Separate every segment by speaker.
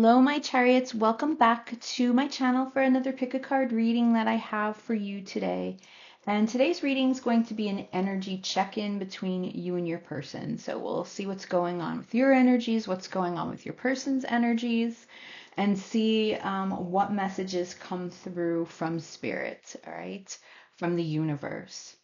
Speaker 1: Hello, my chariots. Welcome back to my channel for another pick a card reading that I have for you today. And today's reading is going to be an energy check-in between you and your person. So we'll see what's going on with your energies, what's going on with your person's energies, and see what messages come through from spirit, all right, from the universe.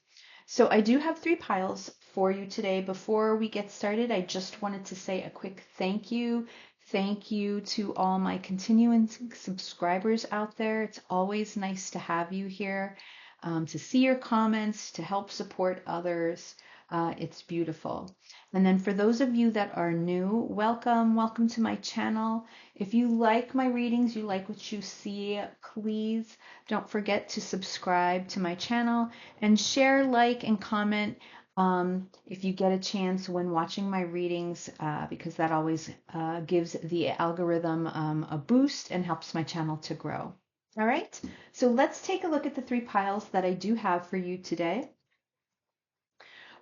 Speaker 1: So I do have 3 piles for you today. Before we get started, I just wanted to say a quick thank you. Thank you to all my continuing subscribers out there. It's always nice to have you here, to see your comments, to help support others. It's beautiful. And then for those of you that are new, welcome, welcome to my channel. If you like my readings, you like what you see, please don't forget to subscribe to my channel and share, like, and comment if you get a chance when watching my readings, because that always gives the algorithm a boost and helps my channel to grow. All right, so let's take a look at the 3 piles that I do have for you today.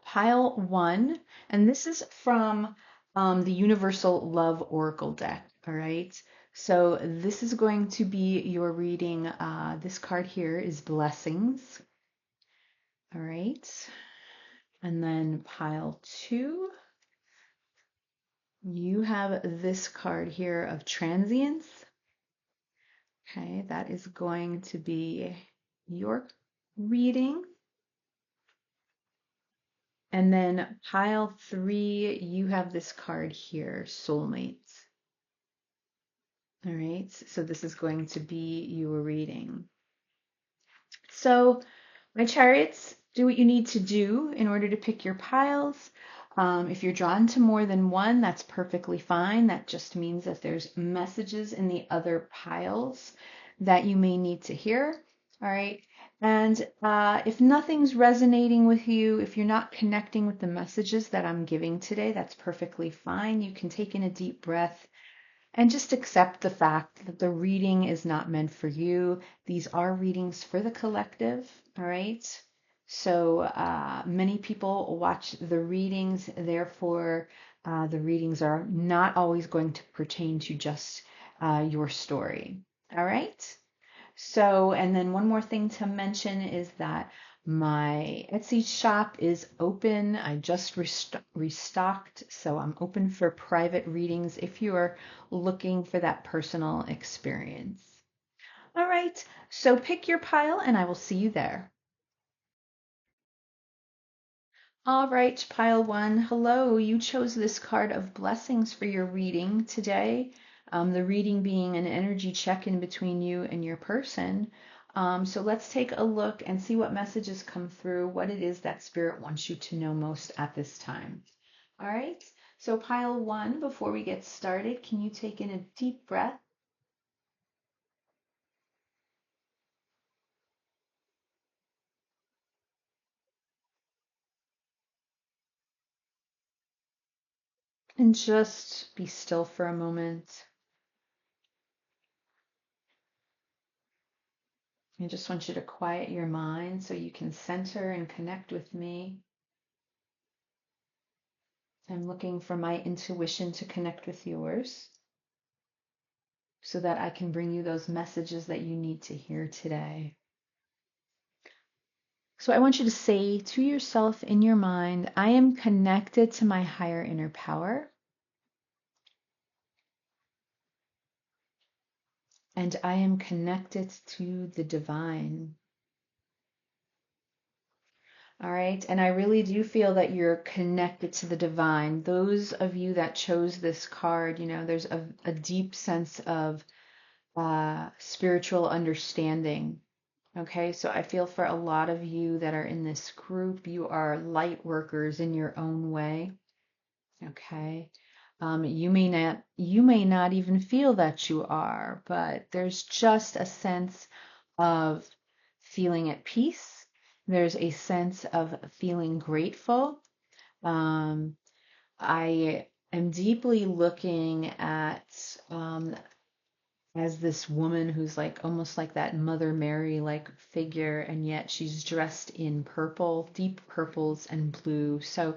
Speaker 1: Pile 1, and this is from the Universal Love Oracle deck. All right, so this is going to be your reading. This card here is Blessings. All right, and then pile 2, you have this card here of Transience. Okay, that is going to be your reading. And then pile 3, you have this card here, Soulmates. All right, so this is going to be your reading. So my chariots, do what you need to do in order to pick your piles. If you're drawn to more than one, that's perfectly fine. That just means that there's messages in the other piles that you may need to hear. All right. And if nothing's resonating with you, if you're not connecting with the messages that I'm giving today, that's perfectly fine. You can take in a deep breath and just accept the fact that the reading is not meant for you. These are readings for the collective, all right? So many people watch the readings, therefore the readings are not always going to pertain to just your story, all right? So, and then one more thing to mention is that my Etsy shop is open. I just restocked, so I'm open for private readings if you are looking for that personal experience. All right, so pick your pile and I will see you there. All right, pile 1. Hello, you chose this card of Blessings for your reading today. The reading being an energy check-in between you and your person. So let's take a look and see what messages come through, what it is that Spirit wants you to know most at this time. All right, so pile 1, before we get started, can you take in a deep breath? And just be still for a moment. I just want you to quiet your mind so you can center and connect with me. I'm looking for my intuition to connect with yours so that I can bring you those messages that you need to hear today. So I want you to say to yourself in your mind, I am connected to my higher inner power, and I am connected to the divine. All right, and I really do feel that you're connected to the divine. Those of you that chose this card, you know, there's a deep sense of spiritual understanding. Okay, so I feel for a lot of you that are in this group, you are light workers in your own way. Okay, you may not even feel that you are, but there's just a sense of feeling at peace. There's a sense of feeling grateful. Um, I am deeply looking at as this woman who's like almost like that Mother Mary like figure, and yet she's dressed in purple, deep purples and blue. So,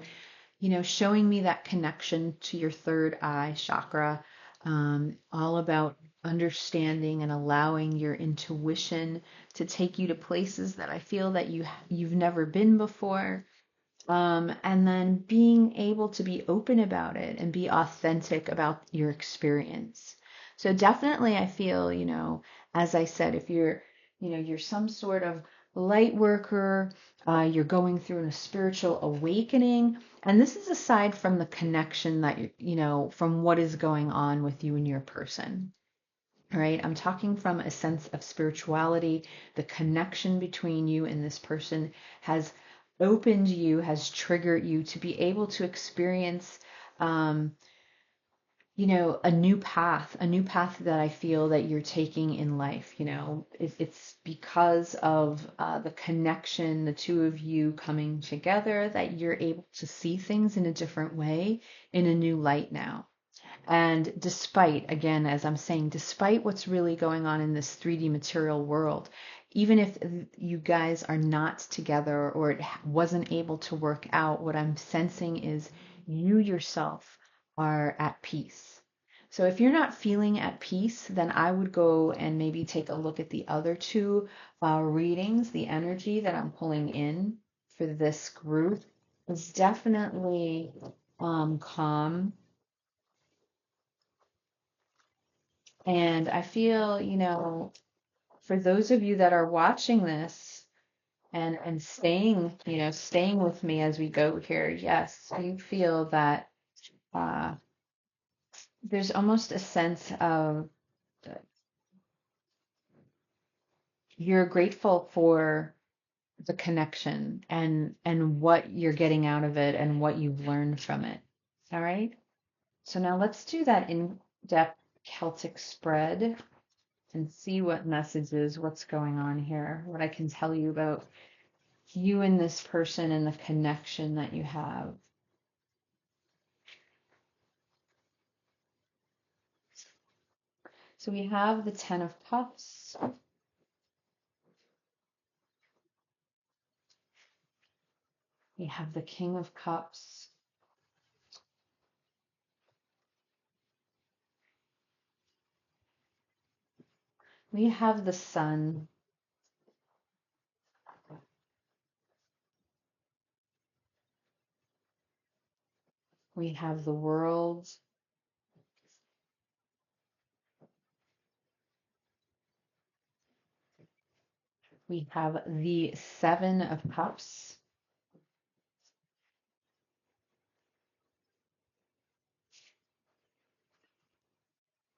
Speaker 1: you know, showing me that connection to your third eye chakra. all about understanding and allowing your intuition to take you to places that I feel that you've never been before. And then being able to be open about it and be authentic about your experience. So definitely I feel, as I said, if you're some sort of light worker, you're going through a spiritual awakening, and this is aside from the connection that from what is going on with you and your person. All right, I'm talking from a sense of spirituality. The connection between you and this person has opened you, has triggered you to be able to experience, um, a new path that I feel that you're taking in life. It's because of the connection, the two of you coming together, that you're able to see things in a different way, in a new light now. And despite, again, as I'm saying, despite what's really going on in this 3D material world, even if you guys are not together or it wasn't able to work out, what I'm sensing is you yourself are at peace. So if you're not feeling at peace, then I would go and maybe take a look at the other two readings. The energy that I'm pulling in for this group is definitely calm. And I feel, for those of you that are watching this and staying, staying with me as we go here, yes, you feel that uh, there's almost a sense of you're grateful for the connection and what you're getting out of it and what you've learned from it. All right. So now let's do that in-depth Celtic spread and see what messages, what's going on here, what I can tell you about you and this person and the connection that you have. So we have the Ten of Cups. We have the King of Cups. We have the Sun. We have the World. We have the Seven of Cups.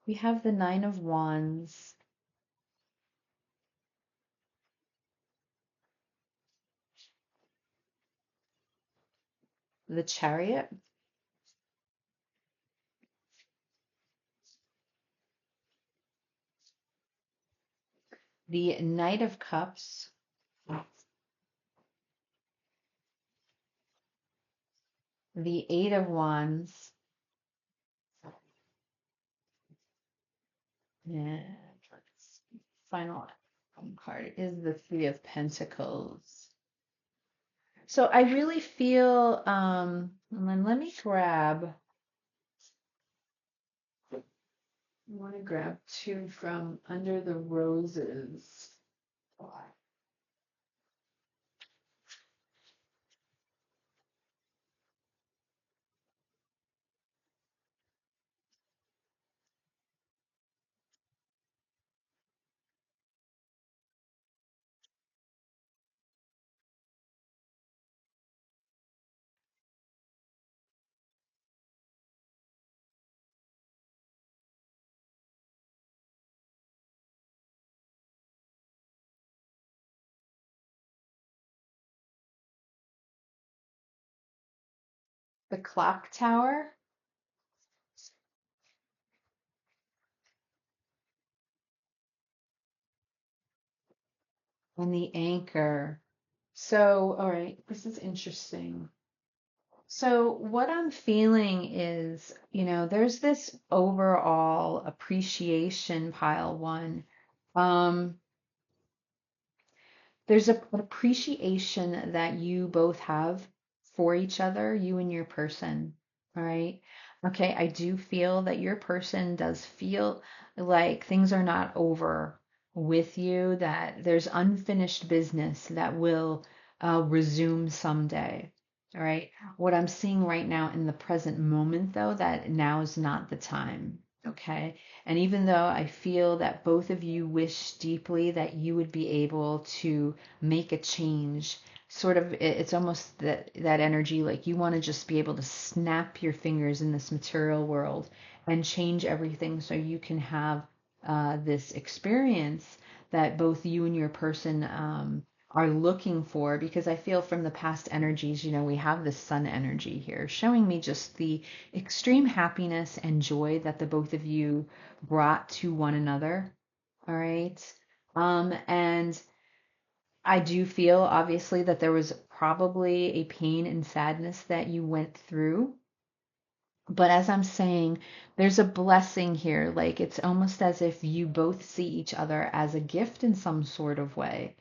Speaker 1: We have the Nine of Wands. The Chariot. The Knight of Cups. The Eight of Wands. And final card is the Three of Pentacles. So I really feel, and then let me grab, I want to grab two from Under the Roses. The Clock Tower and the Anchor. So, all right, this is interesting. So what I'm feeling is, there's this overall appreciation, pile one. Um, there's an appreciation that you both have for each other, you and your person, all right? Okay, I do feel that your person does feel like things are not over with you, that there's unfinished business that will resume someday. All right. What I'm seeing right now in the present moment, though, that now is not the time. Okay. And even though I feel that both of you wish deeply that you would be able to make a change, sort of it's almost that energy like you want to just be able to snap your fingers in this material world and change everything so you can have this experience that both you and your person are looking for, because I feel from the past energies, we have this sun energy here showing me just the extreme happiness and joy that the both of you brought to one another. All right. And I do feel obviously that there was probably a pain and sadness that you went through. But as I'm saying, there's a blessing here. Like it's almost as if you both see each other as a gift in some sort of way.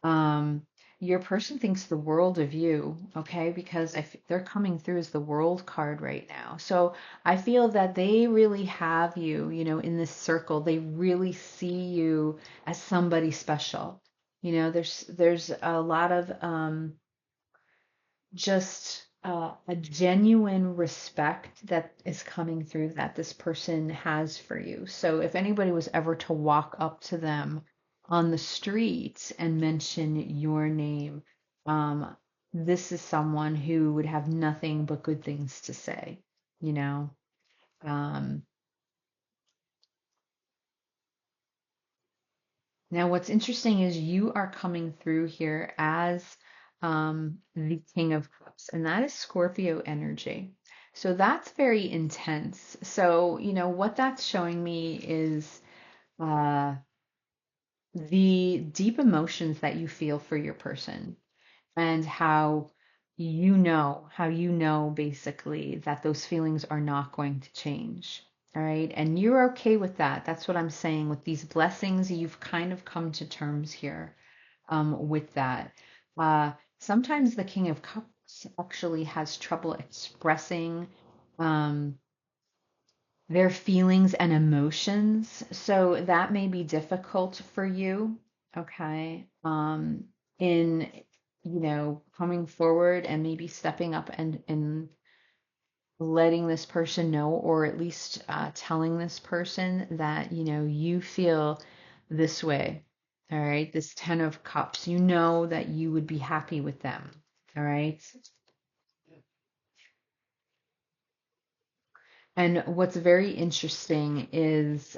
Speaker 1: Um, your person thinks the world of you, okay? Because they're coming through as the world card right now. So I feel that they really have you, in this circle. They really see you as somebody special. There's a lot of just a genuine respect that is coming through that this person has for you. So if anybody was ever to walk up to them on the street and mention your name, um, this is someone who would have nothing but good things to say, you know. Um, Now, what's interesting is you are coming through here as the King of Cups, and that is Scorpio energy. So that's very intense. So, what that's showing me is uh, the deep emotions that you feel for your person and how you know basically that those feelings are not going to change. All right. And you're okay with that. That's what I'm saying. With these blessings, you've kind of come to terms here with that. Sometimes the King of Cups actually has trouble expressing um, their feelings and emotions. So that may be difficult for you, okay? In, coming forward and maybe stepping up and letting this person know, or at least telling this person that, you feel this way. All right. This 10 of Cups, you know that you would be happy with them. All right. And what's very interesting is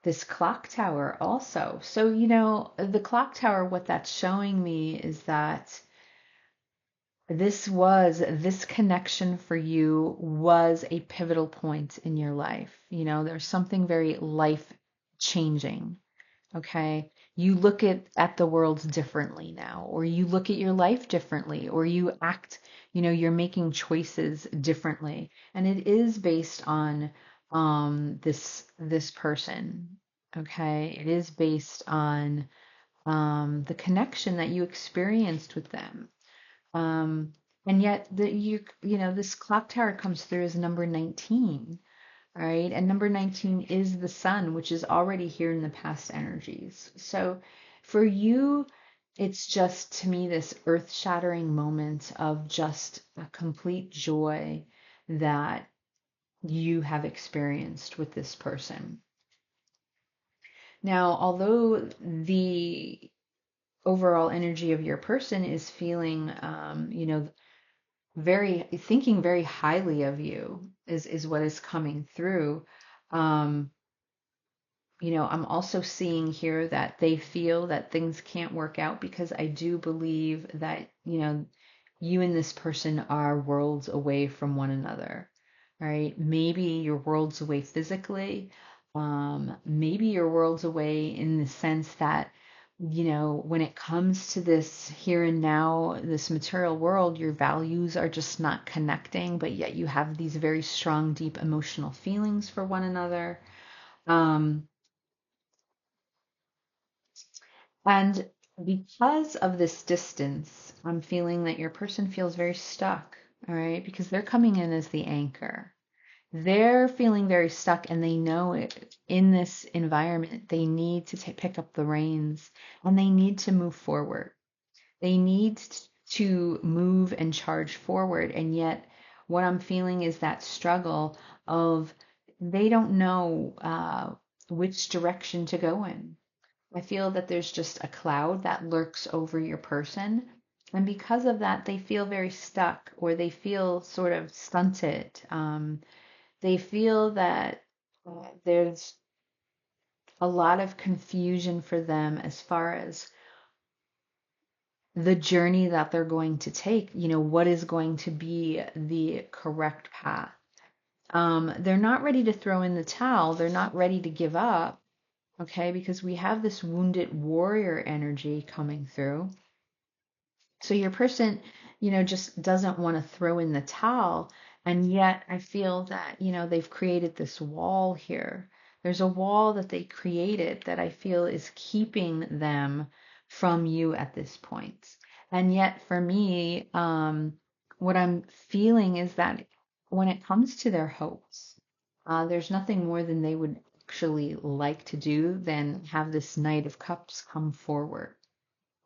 Speaker 1: this clock tower also. So, the clock tower, what that's showing me is that this connection for you was a pivotal point in your life. There's something very life changing. Okay. You look at the world differently now, or you look at your life differently, or you act, you're making choices differently. And it is based on this person. Okay. It is based on the connection that you experienced with them. Um, and yet this clock tower comes through as number 19. All right. And number 19 is the sun, which is already here in the past energies. So for you, it's just to me this earth shattering moment of just a complete joy that you have experienced with this person. Now, although the overall energy of your person is feeling, very thinking very highly of you is what is coming through. Um, I'm also seeing here that they feel that things can't work out because I do believe that, you and this person are worlds away from one another, right? Maybe you're worlds away physically. Maybe you're worlds away in the sense that, when it comes to this here and now, this material world, your values are just not connecting, but yet you have these very strong, deep emotional feelings for one another. Um, And because of this distance, I'm feeling that your person feels very stuck, all right? Because they're coming in as the anchor. they're feeling very stuck and they know it in this environment. They need to pick up the reins and they need to move forward. They need to move and charge forward. And yet, what I'm feeling is that struggle of they don't know which direction to go in. I feel that there's just a cloud that lurks over your person. And because of that, they feel very stuck or they feel sort of stunted. They feel that there's a lot of confusion for them as far as the journey that they're going to take, what is going to be the correct path. They're not ready to throw in the towel. They're not ready to give up, okay? Because we have this wounded warrior energy coming through. So your person, just doesn't want to throw in the towel. And yet I feel that, they've created this wall here. There's a wall that they created that I feel is keeping them from you at this point. And yet for me, what I'm feeling is that when it comes to their hopes, there's nothing more than they would actually like to do than have this Knight of Cups come forward,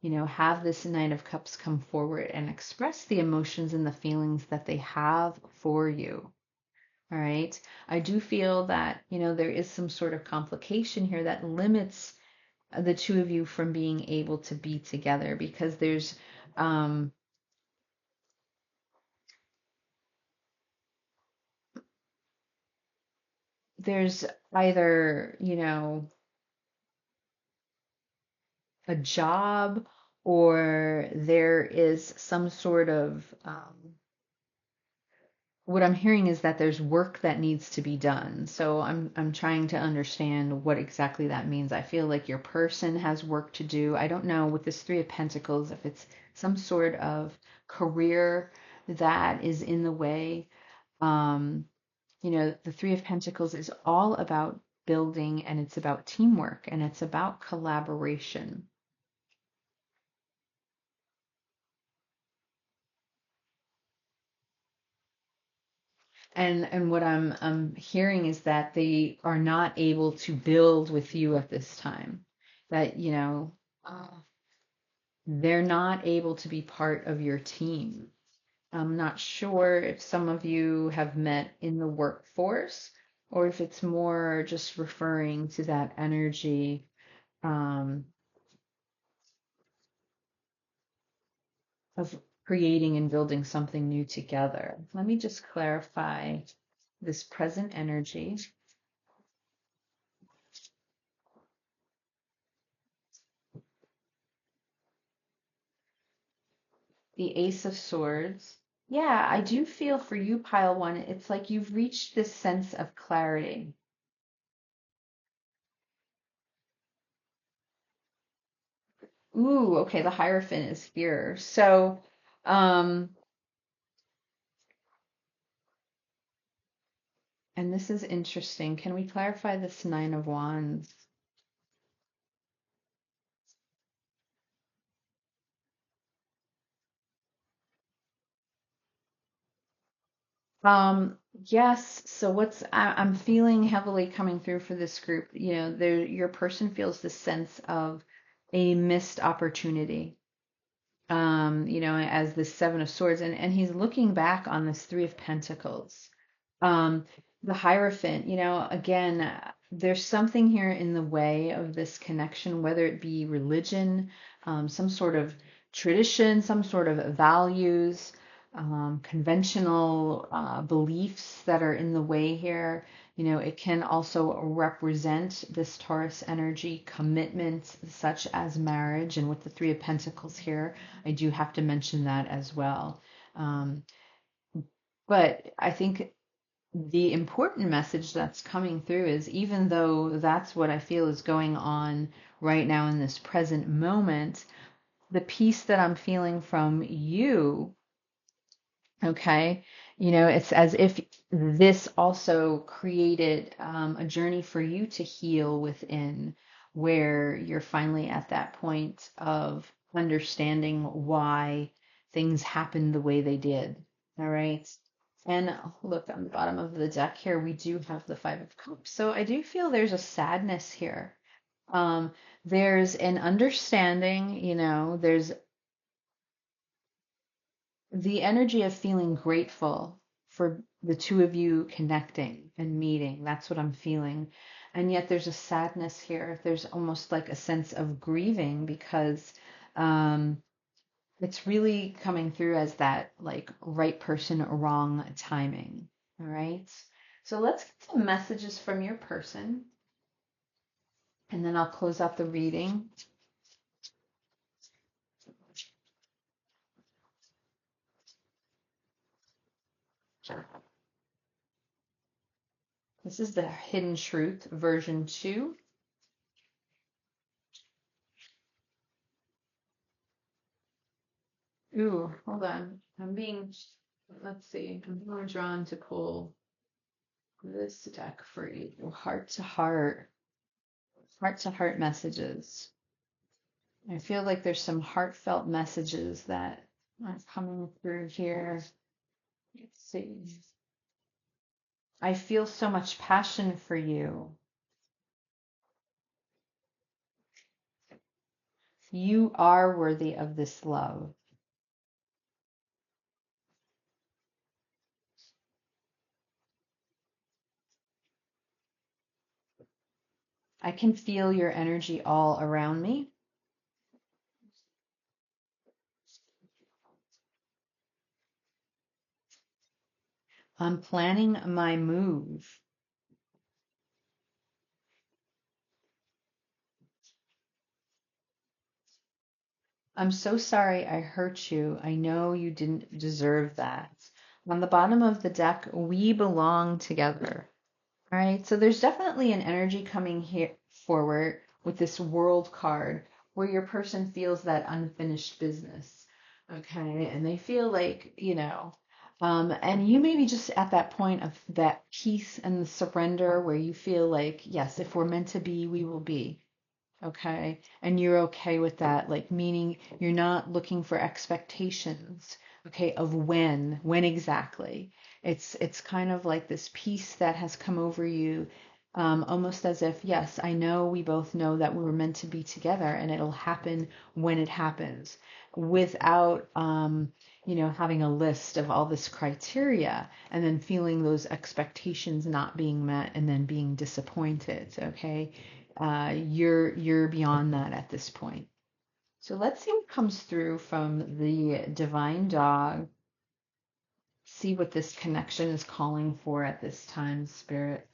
Speaker 1: have this Knight of Cups come forward and express the emotions and the feelings that they have for you. All right. I do feel that, there is some sort of complication here that limits the two of you from being able to be together because um, there's either, a job or there is some sort of what I'm hearing is that there's work that needs to be done. So I'm trying to understand what exactly that means. I feel like your person has work to do. I don't know with this Three of Pentacles if it's some sort of career that is in the way. Um, the Three of Pentacles is all about building and it's about teamwork and it's about collaboration. And what I'm hearing is that they are not able to build with you at this time. That, uh, they're not able to be part of your team. I'm not sure if some of you have met in the workforce or if it's more just referring to that energy um, of creating and building something new together. Let me just clarify this present energy. The Ace of Swords. Yeah, I do feel for you, pile one, it's like you've reached this sense of clarity. Ooh, okay, the Hierophant is here. So, um, and this is interesting. Can we clarify this Nine of Wands? Yes, so I'm feeling heavily coming through for this group, your person feels this sense of a missed opportunity. As the Seven of Swords, and he's looking back on this Three of Pentacles. Um, the Hierophant, again, there's something here in the way of this connection, whether it be religion, some sort of tradition, some sort of values, conventional beliefs that are in the way here. It can also represent this Taurus energy, commitments such as marriage. And with the Three of Pentacles here, I do have to mention that as well. Um, but I think the important message that's coming through is even though that's what I feel is going on right now in this present moment, the peace that I'm feeling from you, okay, it's as if this also created a journey for you to heal within, where you're finally at that point of understanding why things happened the way they did. All right. And look, on the bottom of the deck here, we do have the Five of Cups. So I do feel there's a sadness here. Um, there's an understanding, there's the energy of feeling grateful for the two of you connecting and meeting. That's what I'm feeling. And yet there's a sadness here. There's almost like a sense of grieving because it's really coming through as that like right person, wrong timing. All right. So let's get some messages from your person and then I'll close out the reading. This is the Hidden Truth version 2. Ooh, hold on. Let's see, I'm being drawn to pull this deck for you. Heart to heart messages. I feel like there's some heartfelt messages that are coming through here. Let's see. I feel so much passion for you. You are worthy of this love. I can feel your energy all around me. I'm planning my move. I'm so sorry I hurt you. I know you didn't deserve that. On the bottom of the deck, we belong together. All right, so there's definitely an energy coming here forward with this world card where your person feels that unfinished business. Okay, and they feel like, and you may be just at that point of that peace and the surrender where you feel like, yes, if we're meant to be, we will be. Okay. And you're okay with that, like meaning you're not looking for expectations, okay, of when exactly. It's kind of like this peace that has come over you, almost as if, yes, I know we both know that we were meant to be together and it'll happen when it happens without having a list of all this criteria and then feeling those expectations not being met and then being disappointed, okay? You're beyond that at this point. So let's see what comes through from the divine dog. See what this connection is calling for at this time, Spirit.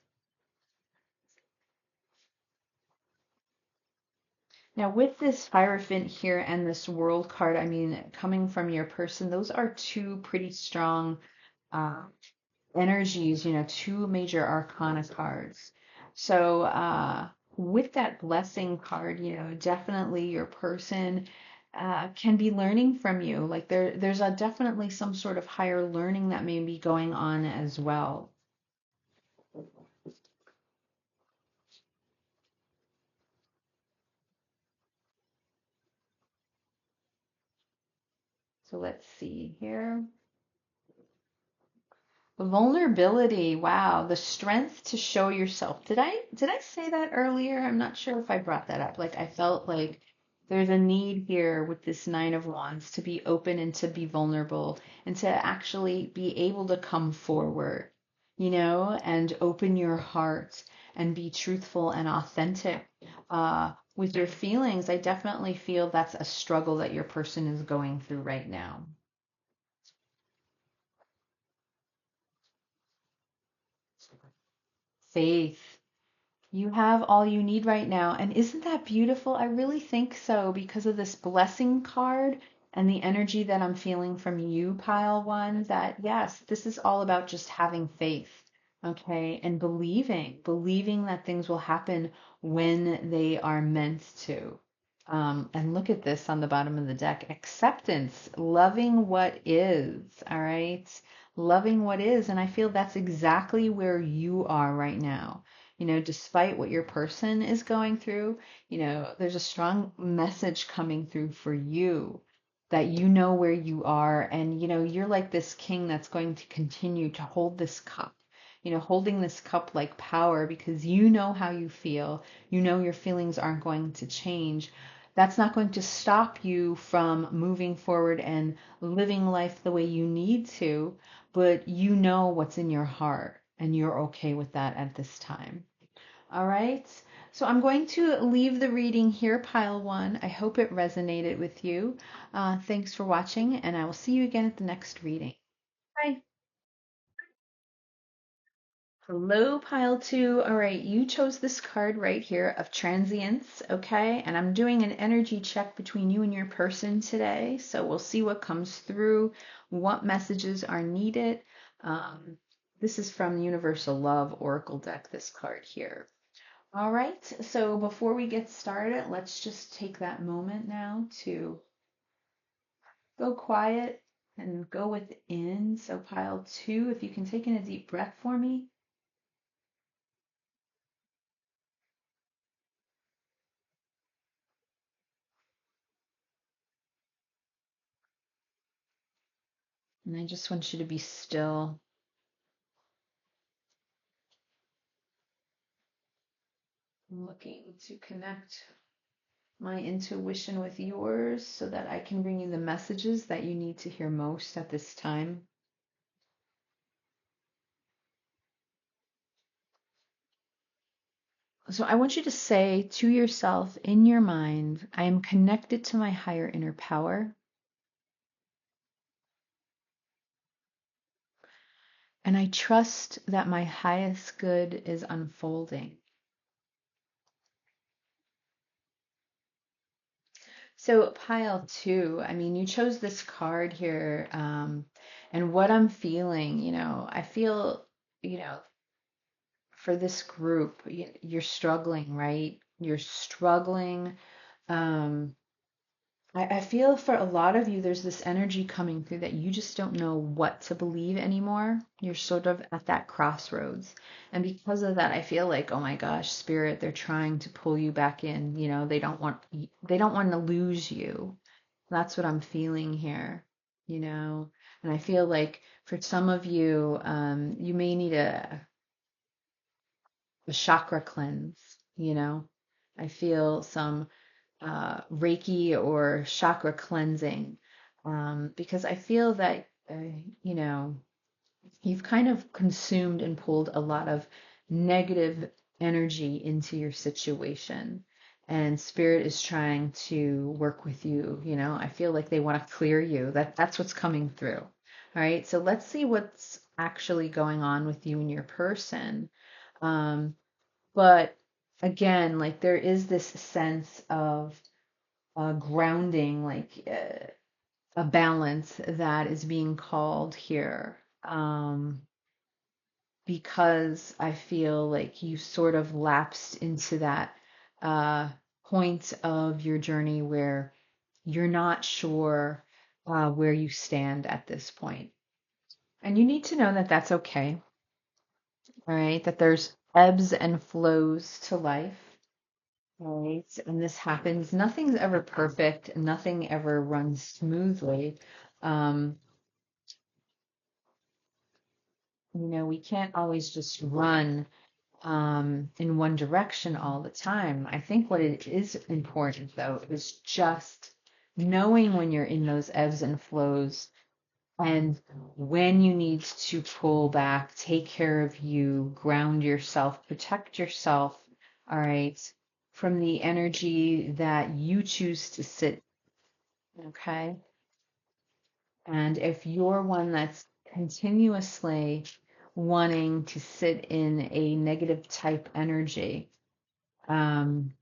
Speaker 1: Now, with this Hierophant here and this World card, I mean, coming from your person, those are two pretty strong uh, energies, two major arcana cards. So, with that blessing card, definitely your person can be learning from you. Like there's definitely some sort of higher learning that may be going on as well. So let's see here. Vulnerability. Wow, the strength to show yourself. Did I say that earlier? I'm not sure if I brought that up. Like I felt like there's a need here with this Nine of Wands to be open and to be vulnerable and to actually be able to come forward, and open your heart and be truthful and authentic with your feelings. I definitely feel that's a struggle that your person is going through right now. Faith. You have all you need right now. And isn't that beautiful? I really think so because of this blessing card and the energy that I'm feeling from you, pile one, that yes, this is all about just having faith, okay? And believing that things will happen when they are meant to. And look at this on the bottom of the deck. Acceptance, loving what is, all right? Loving what is. And I feel that's exactly where you are right now. Despite what your person is going through, there's a strong message coming through for you. that you know where you are, and you're like this king that's going to continue to hold this cup, holding this cup like power, because you know how you feel. Your feelings aren't going to change. That's not going to stop you from moving forward and living life the way you need to, but you know what's in your heart, and you're okay with that at this time. All right. So I'm going to leave the reading here, pile one. I hope it resonated with you. Thanks for watching, and I will see you again at the next reading. Bye. Hello, pile two. All right, you chose this card right here of transience, okay? And I'm doing an energy check between you and your person today. So we'll see what comes through, what messages are needed. This is from Universal Love Oracle deck, this card here. All right, so before we get started, let's just take that moment now to go quiet and go within. So pile two, if you can take in a deep breath for me. And I just want you to be still, looking to connect my intuition with yours so that I can bring you the messages that you need to hear most at this time. So I want you to say to yourself in your mind, I am connected to my higher inner power, and I trust that my highest good is unfolding. So pile two, I mean, you chose this card here, and what I'm feeling, I feel, you know, for this group, you're struggling, right? You're struggling. Um, I feel for a lot of you, there's this energy coming through that you just don't know what to believe anymore. You're sort of at that crossroads. And because of that, I feel like, oh my gosh, spirit, they're trying to pull you back in. They don't want to lose you. That's what I'm feeling here. And I feel like for some of you, you may need a chakra cleanse. I feel some Reiki or chakra cleansing, because I feel that, you know, you've kind of consumed and pulled a lot of negative energy into your situation. And spirit is trying to work with you. I feel like they want to clear you. That's what's coming through. All right. So let's see what's actually going on with you and your person. Um, but again, like there is this sense of grounding, like a balance that is being called here. Because I feel like you sort of lapsed into that uh, point of your journey where you're not sure where you stand at this point. And you need to know that that's okay, all right? That there's ebbs and flows to life, all right? And this happens. Nothing's ever perfect, nothing ever runs smoothly. Um, we can't always just run in one direction all the time. I think what it is important, though, is just knowing when you're in those ebbs and flows and when you need to pull back, take care of you, ground yourself, protect yourself, all right, from the energy that you choose to sit, okay? And if you're one that's continuously wanting to sit in a negative type energy, um,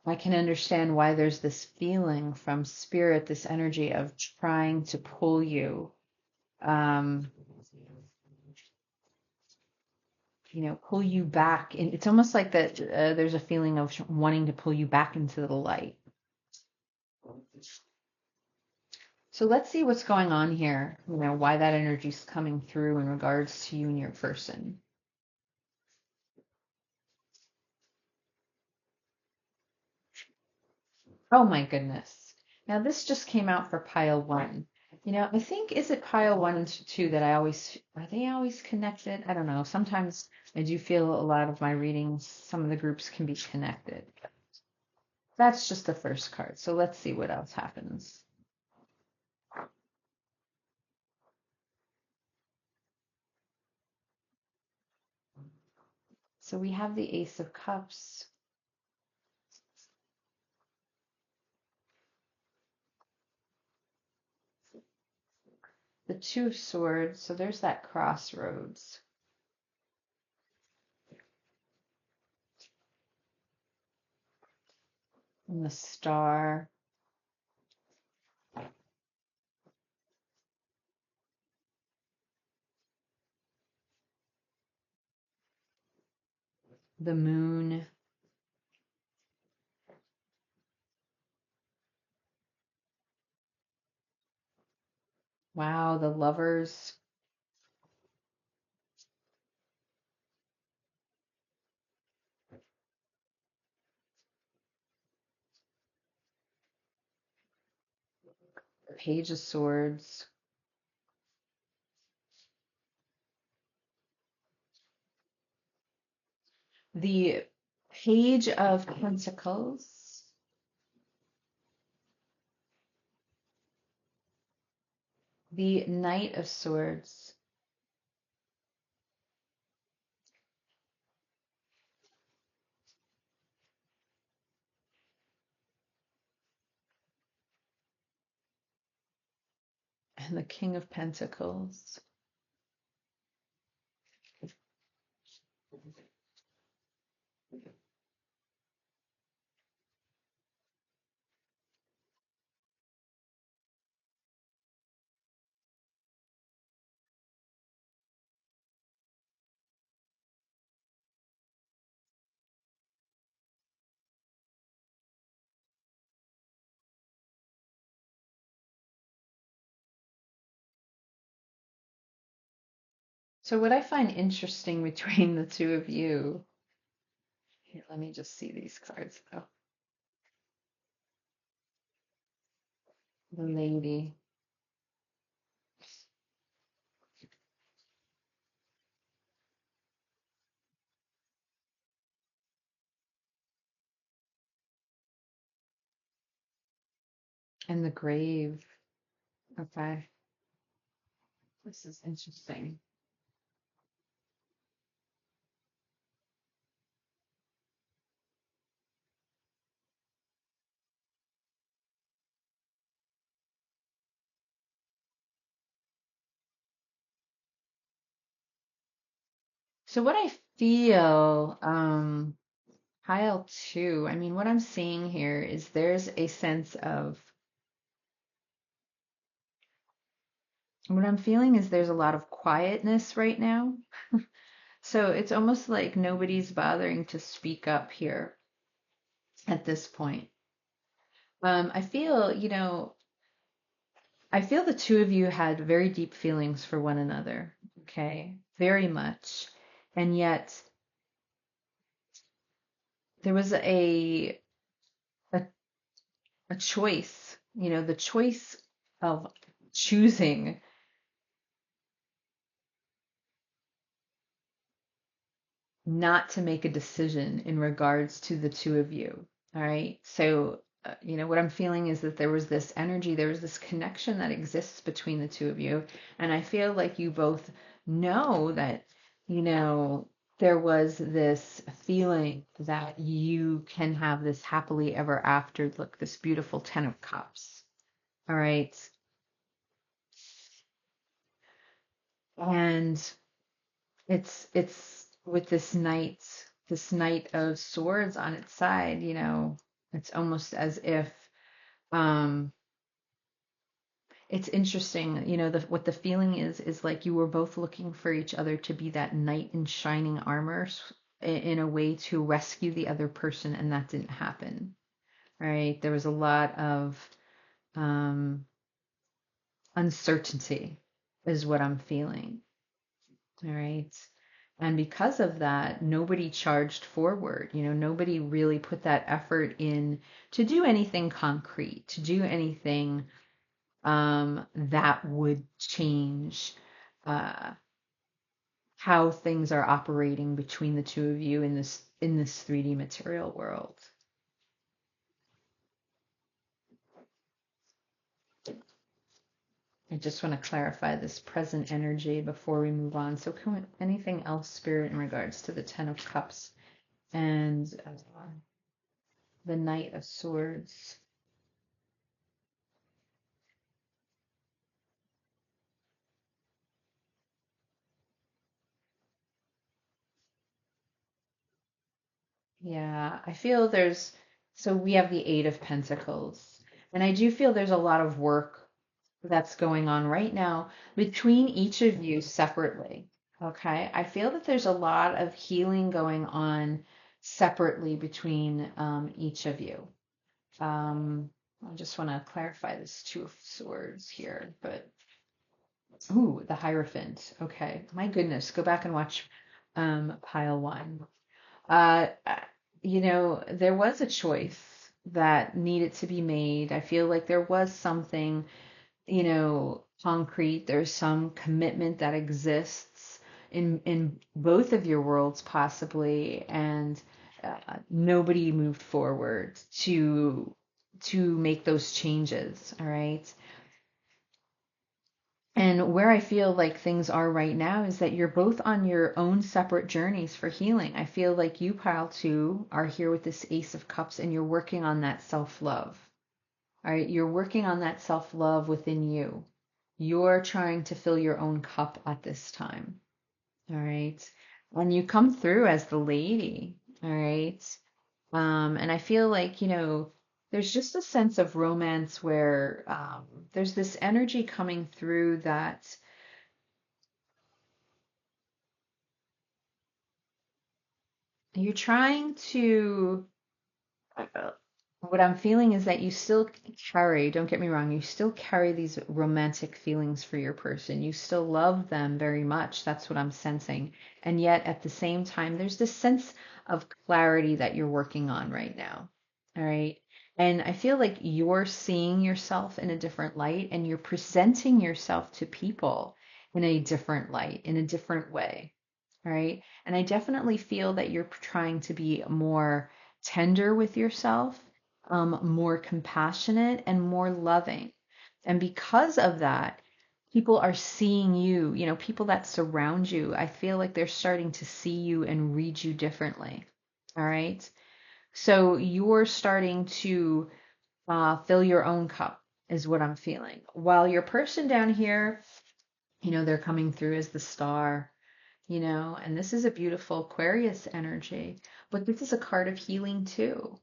Speaker 1: I can understand why there's this feeling from spirit, this energy of trying to pull you, um, pull you back. And it's almost like that there's a feeling of wanting to pull you back into the light. So let's see what's going on here, why that energy is coming through in regards to you and your person. Oh my goodness. Now this just came out for pile one. I think is it pile one and two that are they always connected? I don't know. Sometimes I do feel a lot of my readings, some of the groups can be connected. That's just the first card. So let's see what else happens. So we have the Ace of Cups, the Two of Swords. So there's that crossroads. And the Star. The Moon. Wow, the Lovers. The Page of Swords. The Page of Pentacles. The Knight of Swords. And the King of Pentacles. So what I find interesting between the two of you, here, let me just see these cards though. The Lady. And the Grave. Okay, this is interesting. So what I feel, pile two, I mean, what I'm seeing here is there's a sense of, what I'm feeling is there's a lot of quietness right now. So it's almost like nobody's bothering to speak up here at this point. I feel, I feel the two of you had very deep feelings for one another, okay? Very much. And yet there was a, a choice, the choice of choosing not to make a decision in regards to the two of you. All right. So, what I'm feeling is that there was this energy, there was this connection that exists between the two of you. And I feel like you both know that, there was this feeling that you can have this happily ever after, look, this beautiful Ten of Cups. All right. And it's with this knight of swords on its side, it's almost as if um it's interesting, what the feeling is like you were both looking for each other to be that knight in shining armor in a way to rescue the other person, and that didn't happen. Right? There was a lot of um uncertainty is what I'm feeling. All right. And because of that, nobody charged forward. Nobody really put that effort in to do anything concrete, to do anything that would change uh, how things are operating between the two of you in this 3D material world. I just want to clarify this present energy before we move on. So, anything else, Spirit, in regards to the Ten of Cups and the Knight of Swords? Yeah, I feel so we have the Eight of Pentacles, and I do feel there's a lot of work that's going on right now between each of you separately. Okay. I feel that there's a lot of healing going on separately between each of you. I just want to clarify this Two of Swords here, but ooh, the Hierophant. Okay. My goodness. Go back and watch pile one. Uh, uh, there was a choice that needed to be made. I feel like there was something concrete. There's some commitment that exists in both of your worlds, possibly, and nobody moved forward to make those changes. All right. And where I feel like things are right now is that you're both on your own separate journeys for healing. I feel like you, pile two, are here with this Ace of Cups and you're working on that self-love. All right, you're working on that self-love within you. You're trying to fill your own cup at this time. All right. And you come through as the lady. All right. And I feel like, there's just a sense of romance where there's this energy coming through that you're trying to what I'm feeling is that you still carry, don't get me wrong, you still carry these romantic feelings for your person. You still love them very much. That's what I'm sensing. And yet at the same time, there's this sense of clarity that you're working on right now. All right. And I feel like you're seeing yourself in a different light and you're presenting yourself to people in a different light, in a different way. All right. And I definitely feel that you're trying to be more tender with yourself, more compassionate, and more loving. And because of that, people are seeing you, people that surround you. I feel like they're starting to see you and read you differently. All right. So you're starting to fill your own cup, is what I'm feeling. While your person down here, they're coming through as the star, and this is a beautiful Aquarius energy, but this is a card of healing too.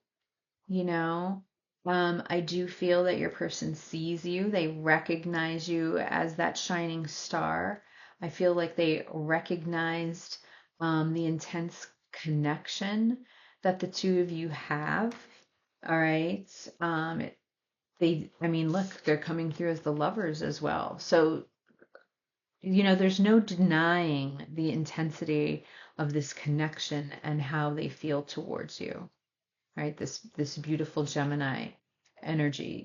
Speaker 1: you know I do feel that your person sees you, they recognize you as that shining star. I feel like they recognized the intense connection that the two of you have. All right. I mean, look, they're coming through as the lovers as well. So there's no denying the intensity of this connection and how they feel towards you, right? This beautiful Gemini energy.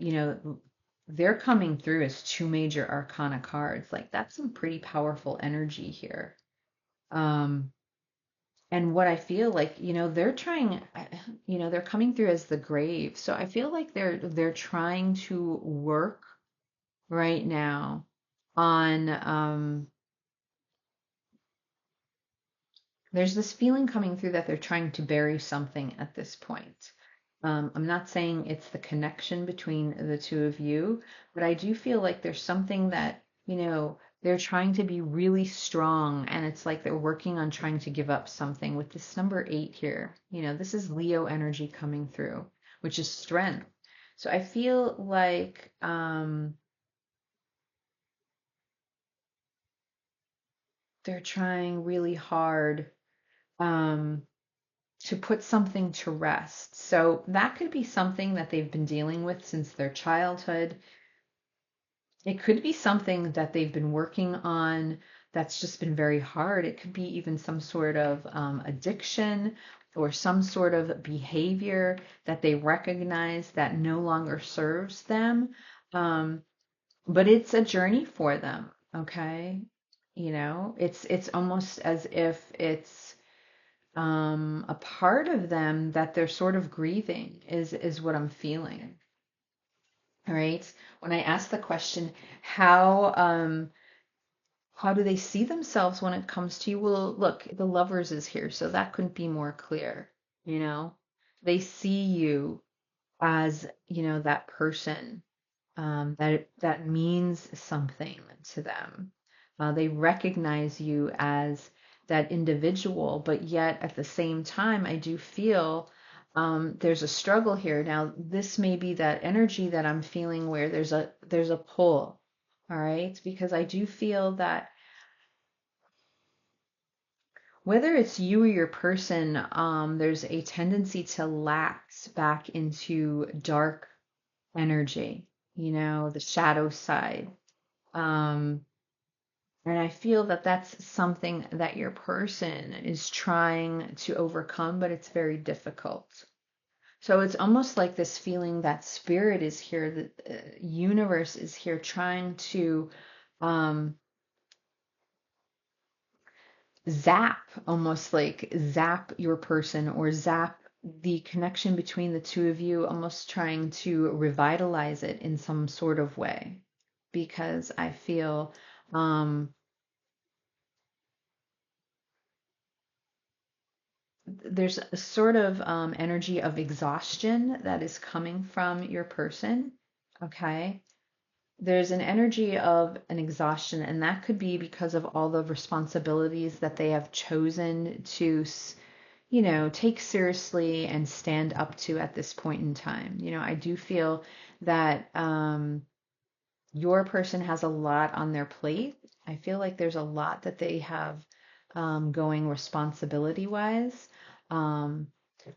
Speaker 1: They're coming through as two major arcana cards. Like that's some pretty powerful energy here. Um, and what I feel like, they're trying, they're coming through as the grave. So I feel like they're trying to work right now on there's this feeling coming through that they're trying to bury something at this point. I'm not saying it's the connection between the two of you, but I do feel like there's something that, they're trying to be really strong, and it's like they're working on trying to give up something with this number eight here. This is Leo energy coming through, which is strength. So I feel like they're trying really hard um, to put something to rest. So that could be something that they've been dealing with since their childhood. It could be something that they've been working on that's just been very hard. It could be even some sort of addiction or some sort of behavior that they recognize that no longer serves them. Um, but it's a journey for them, okay? It's almost as if it's a part of them that they're sort of grieving is what I'm feeling. All right. When I ask the question, how do they see themselves when it comes to you? Well, look, the lovers is here, so that couldn't be more clear, you know? They see you as, that person that means something to them. They recognize you as that individual, but yet at the same time, I do feel there's a struggle here. Now, this may be that energy that I'm feeling where there's a pull, all right? Because I do feel that whether it's you or your person, there's a tendency to lapse back into dark energy, the shadow side. Um, and I feel that that's something that your person is trying to overcome, but it's very difficult. So it's almost like this feeling that spirit is here, that universe is here trying to um, almost like zap your person or zap the connection between the two of you, almost trying to revitalize it in some sort of way. Because I feel there's a sort of energy of exhaustion that is coming from your person. Okay. There's an energy of an exhaustion, and that could be because of all the responsibilities that they have chosen to, take seriously and stand up to at this point in time. I do feel that your person has a lot on their plate. I feel like there's a lot that they have going responsibility wise. Um,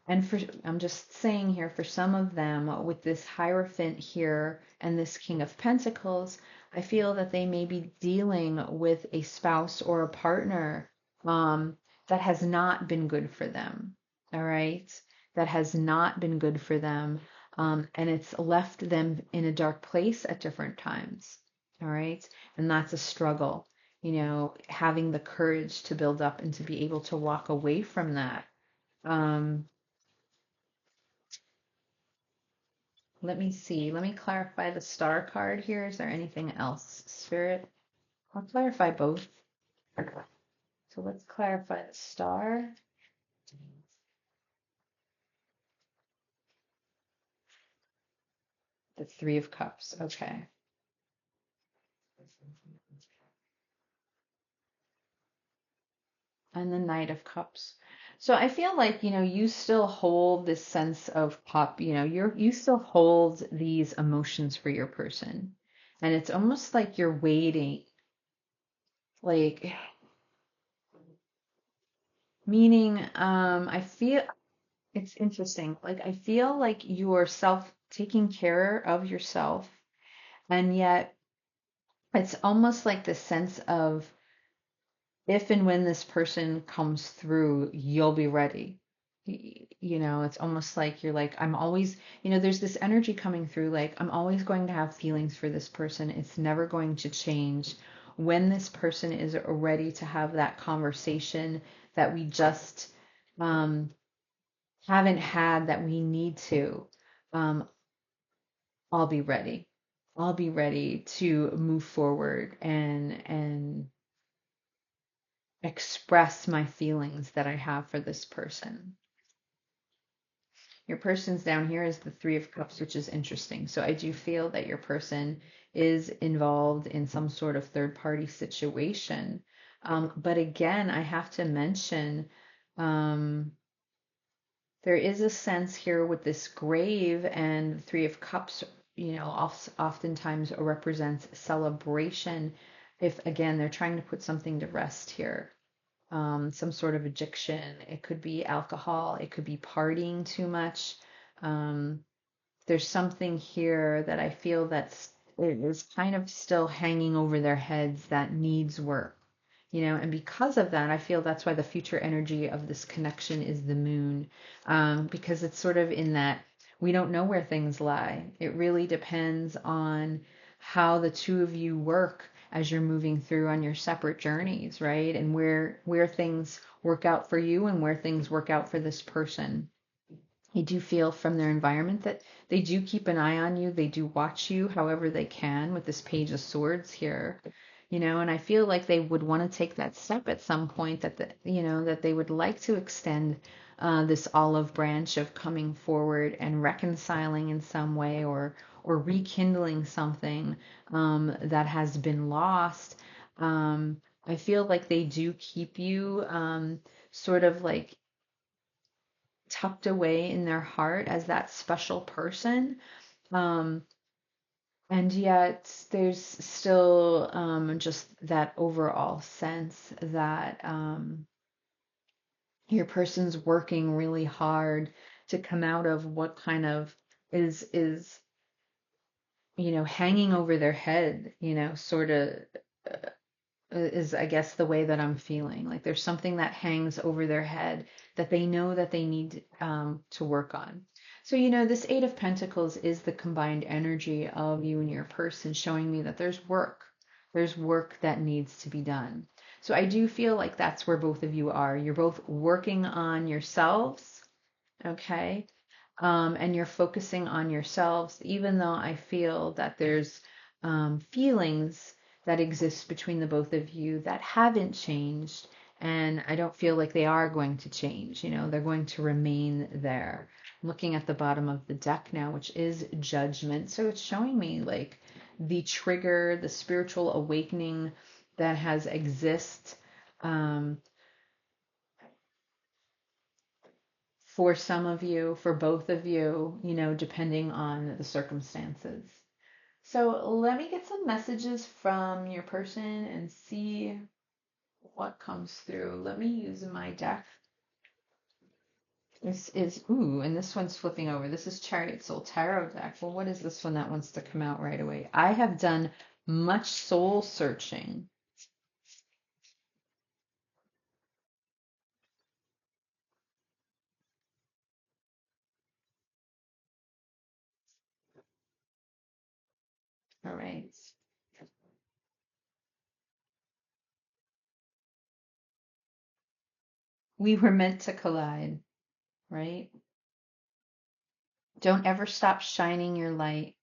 Speaker 1: and I'm just saying here, for some of them, with this Hierophant here and this King of Pentacles, I feel that they may be dealing with a spouse or a partner that has not been good for them. All right. That has not been good for them. And it's left them in a dark place at different times. All right. And that's a struggle, having the courage to build up and to be able to walk away from that. Um, Let me see. Let me clarify the star card here. Is there anything else, Spirit? I'll clarify both. So let's clarify the star, the Three of Cups. Okay. And the Knight of Cups. So I feel like, you still hold this sense of pop, you still hold these emotions for your person. And it's almost like you're waiting, like meaning I feel it's interesting. Like I feel like you're self taking care of yourself, and yet it's almost like the sense of if and when this person comes through, you'll be ready. It's almost like you're like, I'm always, there's this energy coming through, like, I'm always going to have feelings for this person. It's never going to change. When this person is ready to have that conversation that we just haven't had, that we need to, um, I'll be ready. I'll be ready to move forward and express my feelings that I have for this person. Your person's down here is the Three of Cups, which is interesting. So I do feel that your person is involved in some sort of third party situation. But again, I have to mention um, there is a sense here with this grave and the Three of Cups, oftentimes represents celebration. If again, they're trying to put something to rest here, some sort of addiction. It could be alcohol. It could be partying too much. Um, there's something here that I feel it is kind of still hanging over their heads that needs work. and because of that, I feel that's why the future energy of this connection is the moon, because it's sort of in that we don't know where things lie. It really depends on how the two of you work as you're moving through on your separate journeys, right? And where things work out for you and where things work out for this person. I do feel from their environment that they do keep an eye on you. They do watch you however they can with this Page of Swords here, and I feel like they would want to take that step at some point that they would like to extend this olive branch of coming forward and reconciling in some way or rekindling something that has been lost. I feel like they do keep you sort of like tucked away in their heart as that special person. Um, and yet there's still just that overall sense that your person's working really hard to come out of what kind of is hanging over their head, sort of is I guess the way that I'm feeling. Like there's something that hangs over their head that they know that they need to work on. So, this Eight of Pentacles is the combined energy of you and your person, showing me that there's work. There's work that needs to be done. So I do feel like that's where both of you are. You're both working on yourselves, okay? And you're focusing on yourselves, even though I feel that there's feelings that exist between the both of you that haven't changed. And I don't feel like they are going to change. They're going to remain there. I'm looking at the bottom of the deck now, which is Judgment. So it's showing me like the trigger, the spiritual awakening that has exist for some of you, for both of you, depending on the circumstances. So let me get some messages from your person and see what comes through. Let me use my deck. This is, ooh, and this one's flipping over. This is Chariot Soul Tarot deck. Well, what is this one that wants to come out right away? I have done much soul searching. All right. We were meant to collide, right? Don't ever stop shining your light.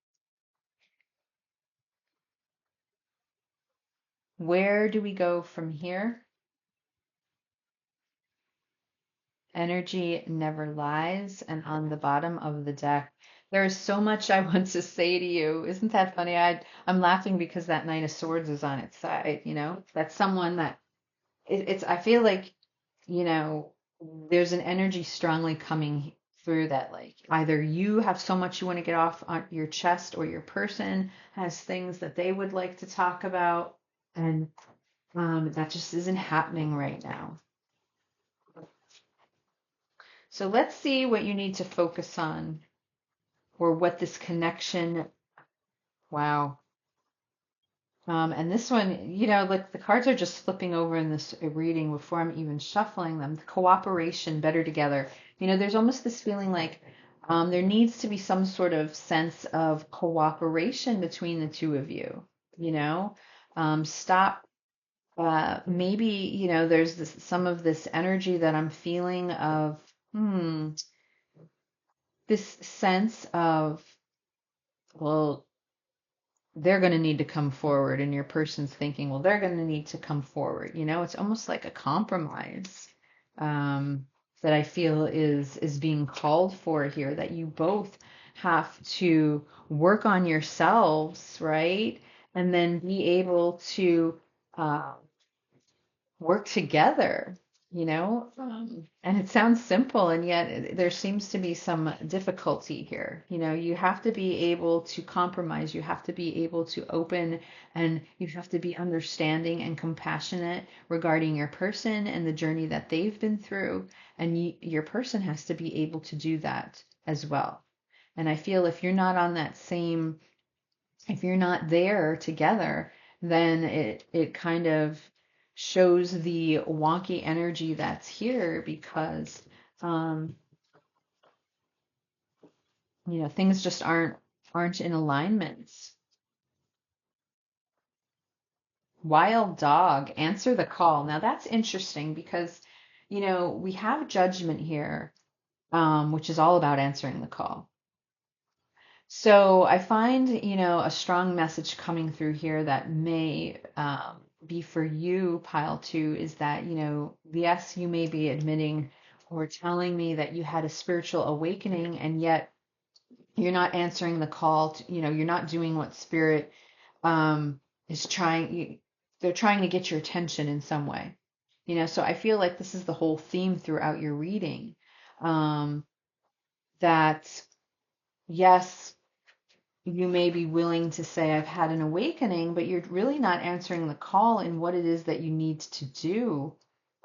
Speaker 1: Where do we go from here? Energy never lies. And on the bottom of the deck, there is so much I want to say to you. Isn't that funny? I'm laughing because that Knight of Swords is on its side, That's someone that I feel like, you know, there's an energy strongly coming through that, like either you have so much you want to get off on your chest or your person has things that they would like to talk about. And that just isn't happening right now. So let's see what you need to focus on or what this connection. Wow. And this one, like the cards are just flipping over in this reading before I'm even shuffling them. The cooperation, better together. There's almost this feeling like there needs to be some sort of sense of cooperation between the two of you. Stop. Maybe, there's some of this energy that I'm feeling of, this sense of, well, they're going to need to come forward, and your person's thinking, well, they're going to need to come forward. It's almost like a compromise that I feel is being called for here, that you both have to work on yourselves, right? And then be able to uh, work together, and it sounds simple, and yet there seems to be some difficulty here. You have to be able to compromise, you have to be able to open, and you have to be understanding and compassionate regarding your person and the journey that they've been through, and your person has to be able to do that as well. And I feel if you're not there together, then it kind of shows the wonky energy that's here because, um, things just aren't in alignment. Wild dog, answer the call. Now that's interesting because, we have judgment here, which is all about answering the call. So I find, a strong message coming through here that may be for you, pile two, is that, yes, you may be admitting or telling me that you had a spiritual awakening, and yet you're not answering the call to, you're not doing what spirit is they're trying to get your attention in some way. So I feel like this is the whole theme throughout your reading. Um, that yes, you may be willing to say, I've had an awakening, but you're really not answering the call in what it is that you need to do,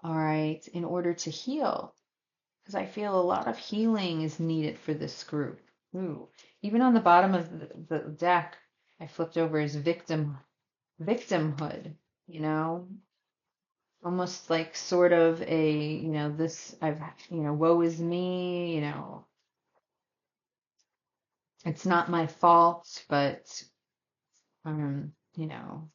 Speaker 1: all right, in order to heal. Because I feel a lot of healing is needed for this group. Ooh. Even on the bottom of the deck, I flipped over as victimhood, you know, almost like sort of a, woe is me, it's not my fault, but, um, you know,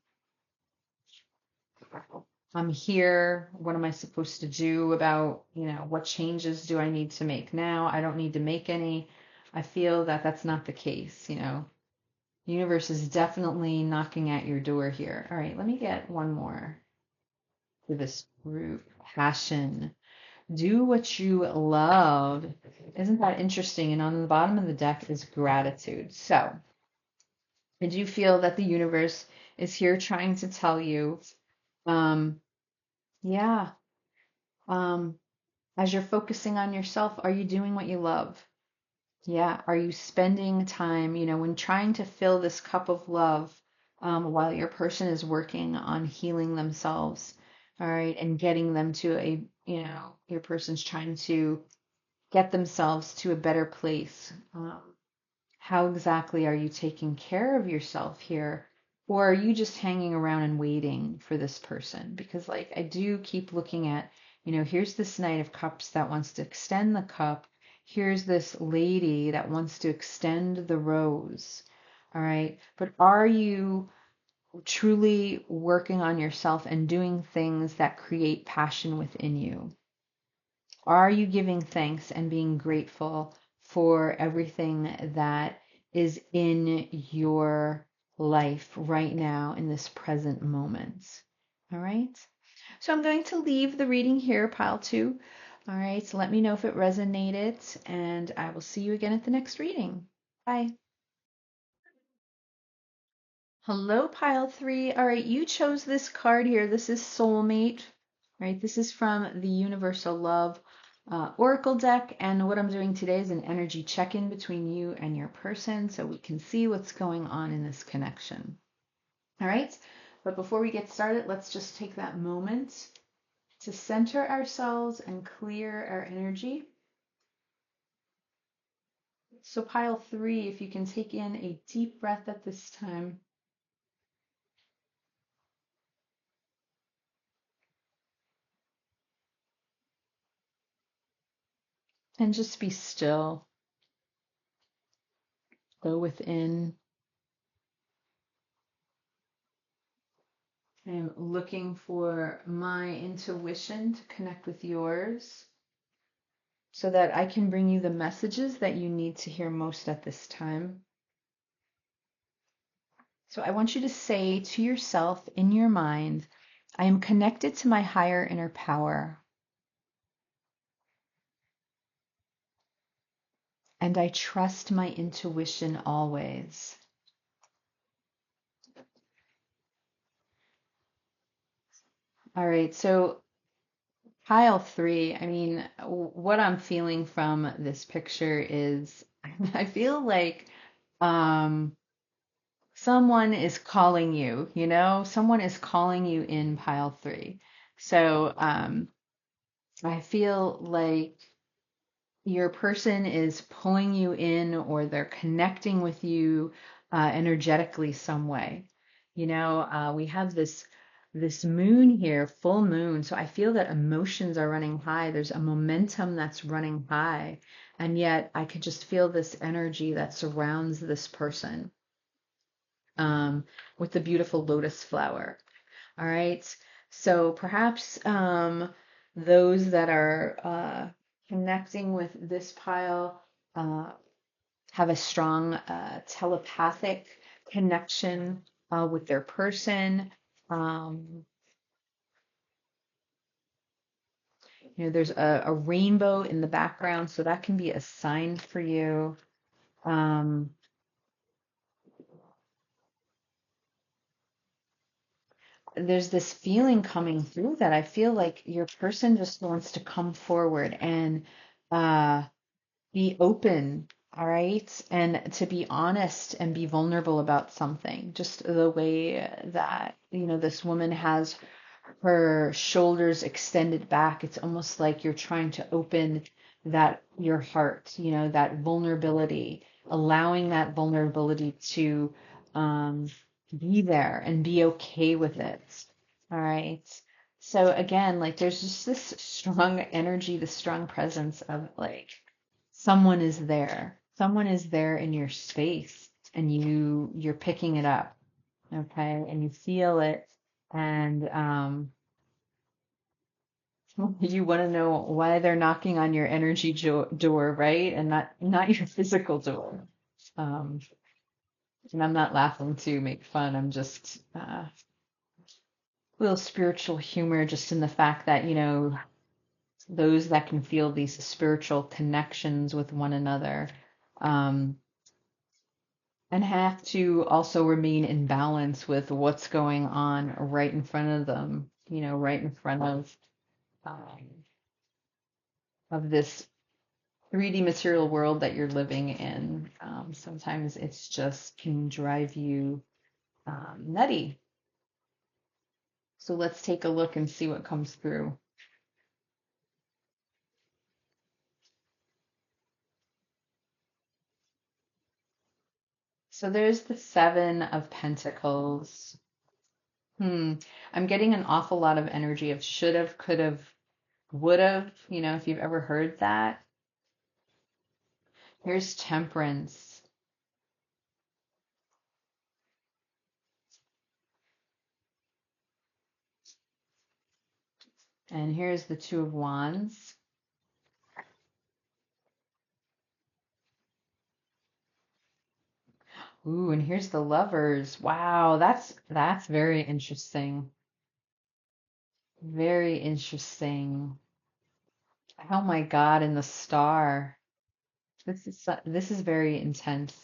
Speaker 1: I'm here. What am I supposed to do about, what changes do I need to make now? I don't need to make any. I feel that that's not the case, The universe is definitely knocking at your door here. All right, let me get one more for this group. Passion. Do what you love. Isn't that interesting? And on the bottom of the deck is gratitude. So I do feel that the universe is here trying to tell you, um, yeah, um, as you're focusing on yourself, are you doing what you love? Yeah. Are you spending time, when trying to fill this cup of love, while your person is working on healing themselves, all right, and getting them to your person's trying to get themselves to a better place. How exactly are you taking care of yourself here? Or are you just hanging around and waiting for this person? Because, like, I do keep looking at, here's this Knight of Cups that wants to extend the cup. Here's this lady that wants to extend the rose. All right. But are you truly working on yourself and doing things that create passion within you? Are you giving thanks and being grateful for everything that is in your life right now in this present moment? All right. So I'm going to leave the reading here, pile two. All right. So let me know if it resonated, and I will see you again at the next reading. Bye. Hello, pile three. All right, you chose this card here. This is Soulmate, right? This is from the Universal Love Oracle deck. And what I'm doing today is an energy check-in between you and your person so we can see what's going on in this connection. All right, but before we get started, let's just take that moment to center ourselves and clear our energy. So pile three, if you can take in a deep breath at this time. And just be still. Go within. I'm looking for my intuition to connect with yours so that I can bring you the messages that you need to hear most at this time. So I want you to say to yourself in your mind, I am connected to my higher inner power, and I trust my intuition always. All right, so pile three, I mean, what I'm feeling from this picture is I feel like um, someone is calling you, someone is calling you in pile three. So I feel like your person is pulling you in or they're connecting with you energetically some way. We have this this moon here, full moon. So I feel that emotions are running high. There's a momentum that's running high. And yet I could just feel this energy that surrounds this person with the beautiful lotus flower. All right. So perhaps those that are connecting with this pile have a strong telepathic connection with their person. Um, there's a rainbow in the background, so that can be a sign for you. Um, there's this feeling coming through that I feel like your person just wants to come forward and uh, be open, all right? And to be honest and be vulnerable about something, just the way that, this woman has her shoulders extended back. It's almost like you're trying to open your heart, that vulnerability, allowing that vulnerability to be there and be okay with it. All right. So again, like there's just this strong energy, this strong presence of like someone is there. Someone is there in your space and you're picking it up, okay? And you feel it and you want to know why they're knocking on your energy door, right? And not your physical door. Um, and I'm not laughing to make fun. I'm just a little spiritual humor just in the fact that, those that can feel these spiritual connections with one another, um, and have to also remain in balance with what's going on right in front of them, right in front um, of this 3D material world that you're living in. Sometimes it's just can drive you nutty. So let's take a look and see what comes through. So there's the Seven of Pentacles. Hmm. I'm getting an awful lot of energy of should have, could have, would have, if you've ever heard that. Here's Temperance. And here's the Two of Wands. Ooh, and here's the Lovers. Wow, that's very interesting. Very interesting. Oh my God, and the Star. This is very intense.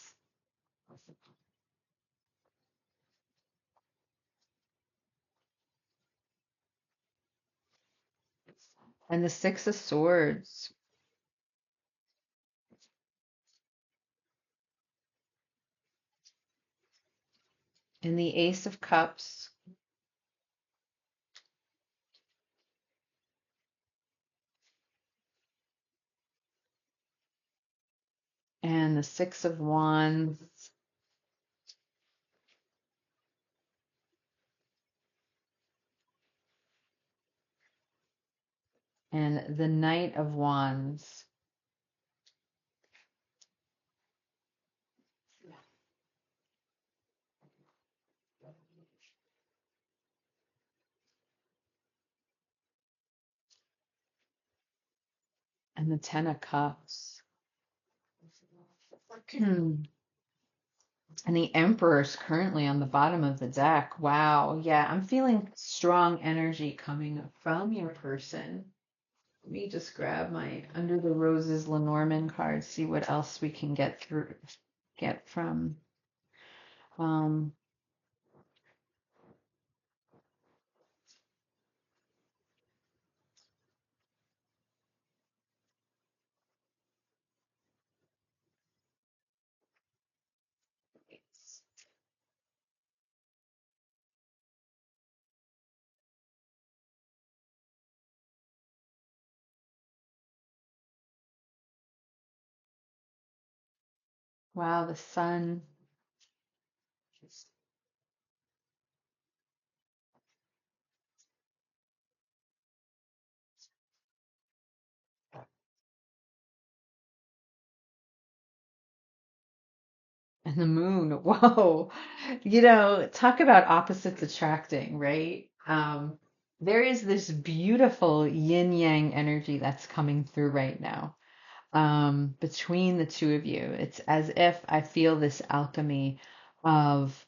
Speaker 1: And the Six of Swords and the Ace of Cups and the Six of Wands and the Knight of Wands. And the Ten of Cups. And the Emperor is currently on the bottom of the deck. Wow. Yeah, I'm feeling strong energy coming from your person. Let me just grab my Under the Roses Lenormand card, see what else we can get from. Um, wow, the Sun. And the moon. Whoa. You know, talk about opposites attracting, right? There is this beautiful yin yang energy that's coming through right now, between the two of you. It's as if I feel this alchemy of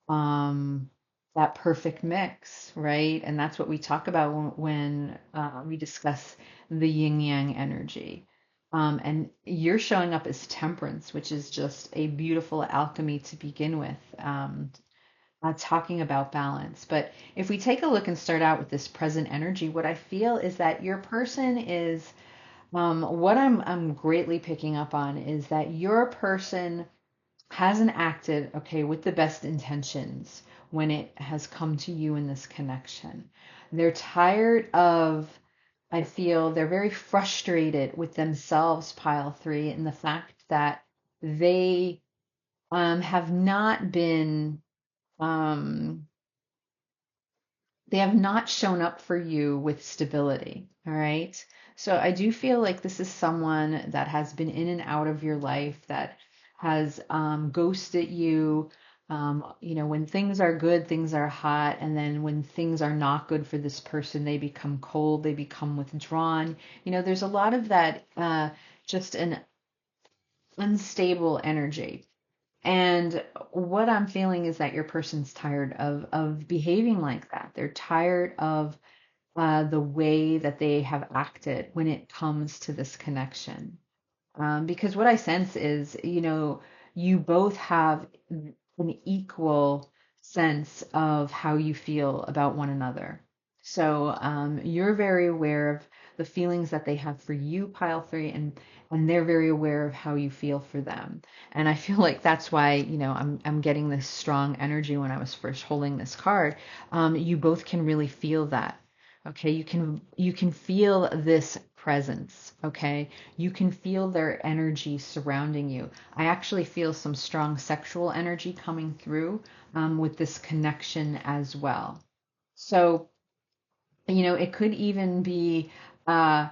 Speaker 1: um, that perfect mix, right? And that's what we talk about when we discuss the yin yang energy. And you're showing up as temperance, which is just a beautiful alchemy to begin with, talking about balance. But if we take a look and start out with this present energy, what I feel is that your person is, what I'm greatly picking up on is that your person hasn't acted, okay, with the best intentions when it has come to you in this connection. They're tired of, I feel they're very frustrated with themselves, pile three, and the fact that they have not been, um, they have not shown up for you with stability. All right. So I do feel like this is someone that has been in and out of your life, that has ghosted you. You know, when things are good, things are hot. And then when things are not good for this person, they become cold, they become withdrawn. You know, there's a lot of that, just an unstable energy. And what I'm feeling is that your person's tired of behaving like that. They're tired of the way that they have acted when it comes to this connection. Because what I sense is, you know, you both have an equal sense of how you feel about one another. So you're very aware of the feelings that they have for you, pile three, and they're very aware of how you feel for them. And I feel like that's why, you know, I'm getting this strong energy when I was first holding this card. You both can really feel that. Okay, you can feel this presence, okay? You can feel their energy surrounding you. I actually feel some strong sexual energy coming through, with this connection as well. So, you know, it could even be, uh,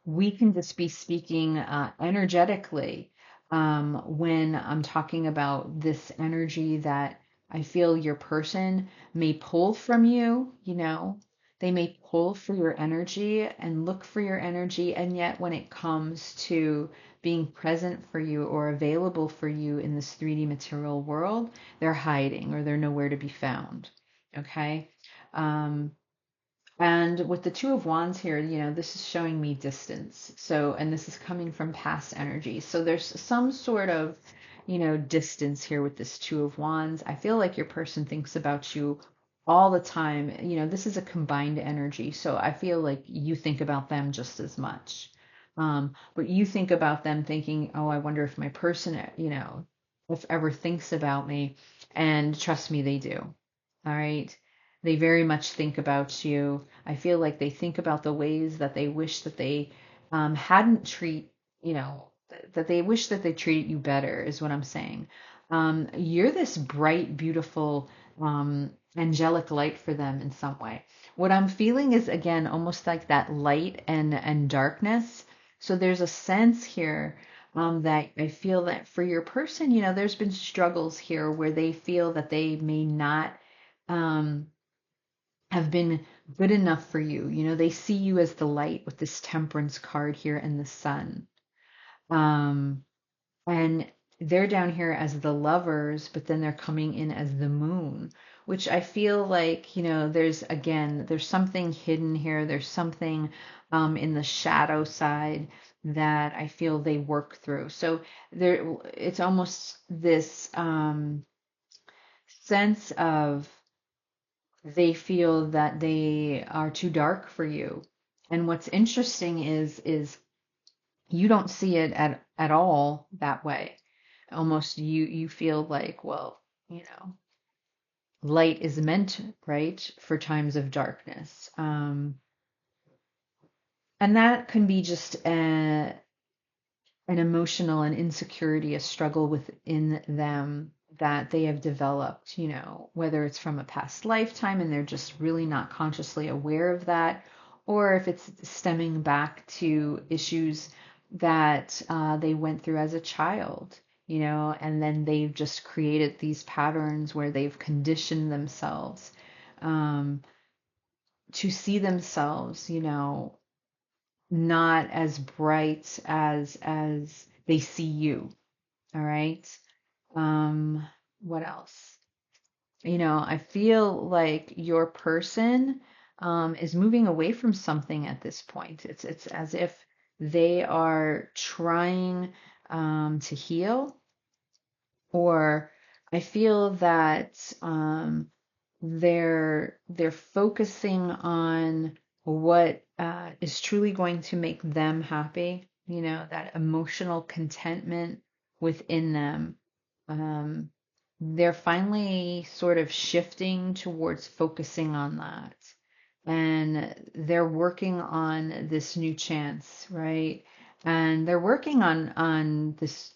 Speaker 1: we can just be speaking energetically, when I'm talking about this energy that I feel your person may pull from you, you know, they may pull for your energy and look for your energy. And yet, when it comes to being present for you or available for you in this 3D material world, they're hiding or they're nowhere to be found. Okay. Um, and with the Two of Wands here, you know, this is showing me distance. So, and this is coming from past energy. So there's some sort of, you know, distance here with this Two of Wands. I feel like your person thinks about you all the time. You know, this is a combined energy. So I feel like you think about them just as much. But you think about them thinking, oh, I wonder if my person, you know, if ever thinks about me. And trust me, they do. All right. They very much think about you. I feel like they think about the ways that they wish that they hadn't treat, you know, that they wish that they treated you better, is what I'm saying. You're this bright, beautiful, angelic light for them in some way. What I'm feeling is, again, almost like that light and darkness. So there's a sense here, that I feel that for your person, you know, there's been struggles here where they feel that they may not, um, have been good enough for you. You know, they see you as the light with this temperance card here and the sun. Um, and they're down here as the lovers, but then they're coming in as the moon, which I feel like, you know, there's again, there's something hidden here. There's something, in the shadow side that I feel they work through. So there, it's almost this, sense of they feel that they are too dark for you. And what's interesting is you don't see it at all that way. Almost you feel like, well, you know, light is meant, right, for times of darkness. And that can be just an emotional and insecurity, a struggle within them that they have developed, you know, whether it's from a past lifetime and they're just really not consciously aware of that, or if it's stemming back to issues that they went through as a child. and then they've just created these patterns where they've conditioned themselves um, to see themselves, not as bright as they see you. All right. Um, what else? I feel like your person is moving away from something at this point. It's as if they are trying to heal, or I feel that they're focusing on what is truly going to make them happy. That emotional contentment within them. Um, they're finally sort of shifting towards focusing on that. And they're working on this new chance, right? And they're working on this,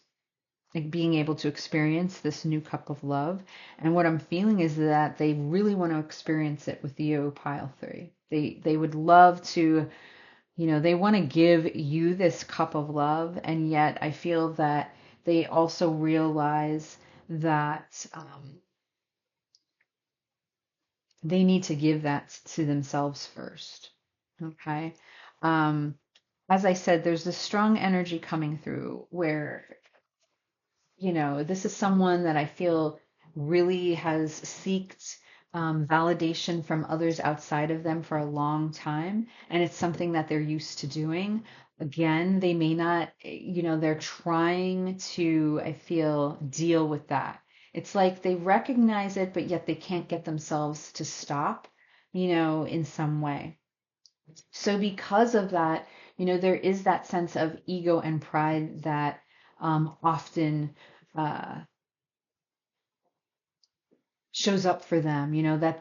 Speaker 1: like, being able to experience this new cup of love. And what I'm feeling is that they really want to experience it with you, pile three. They would love to, they want to give you this cup of love, and yet I feel that they also realize that they need to give that to themselves first. Okay. Um, as I said, there's this strong energy coming through where, this is someone that I feel really has sought validation from others outside of them for a long time. And it's something that they're used to doing. Again, they may not, they're trying to, I feel, deal with that. It's like they recognize it, but yet they can't get themselves to stop, in some way. So because of that, there is that sense of ego and pride that often uh, shows up for them.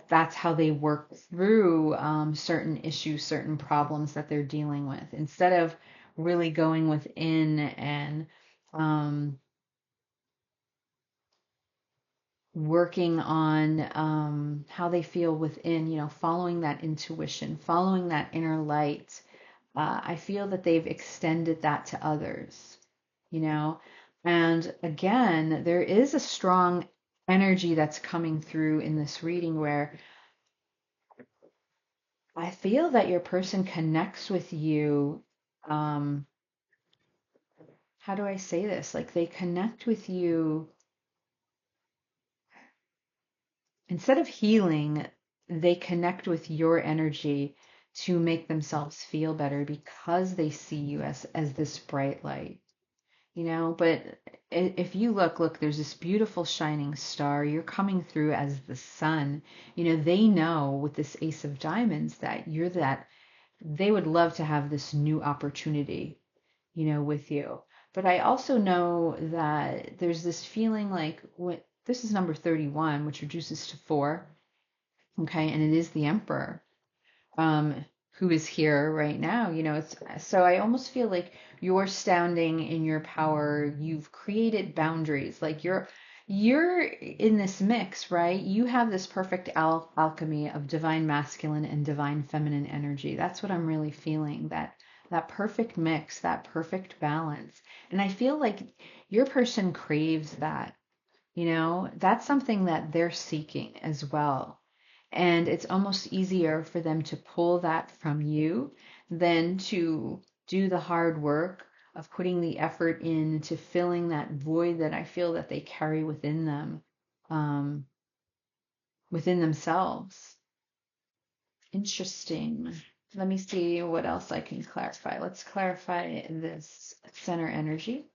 Speaker 1: That's how they work through certain issues, certain problems that they're dealing with, instead of really going within and um, working on how they feel within, following that intuition, following that inner light. I feel that they've extended that to others, you know. And again, there is a strong energy that's coming through in this reading where I feel that your person connects with you. Um, how do I say this? Like, they connect with you instead of healing, they connect with your energy to make themselves feel better because they see you as this bright light. But if you look, there's this beautiful shining star. You're coming through as the sun. They know with this Ace of Diamonds that you're that they would love to have this new opportunity, with you. But I also know that there's this feeling like this is number 31, which reduces to 4, okay, and it is the Emperor um, who is here right now. It's so I almost feel like you're standing in your power. You've created boundaries. Like you're in this mix, right? You have this perfect alchemy of divine masculine and divine feminine energy. That's what I'm really feeling. That perfect mix, that perfect balance. And I feel like your person craves that. That's something that they're seeking as well. And it's almost easier for them to pull that from you than to do the hard work of putting the effort into filling that void that I feel that they carry within them, um, within themselves. Interesting. Let me see what else I can clarify. Let's clarify this center energy.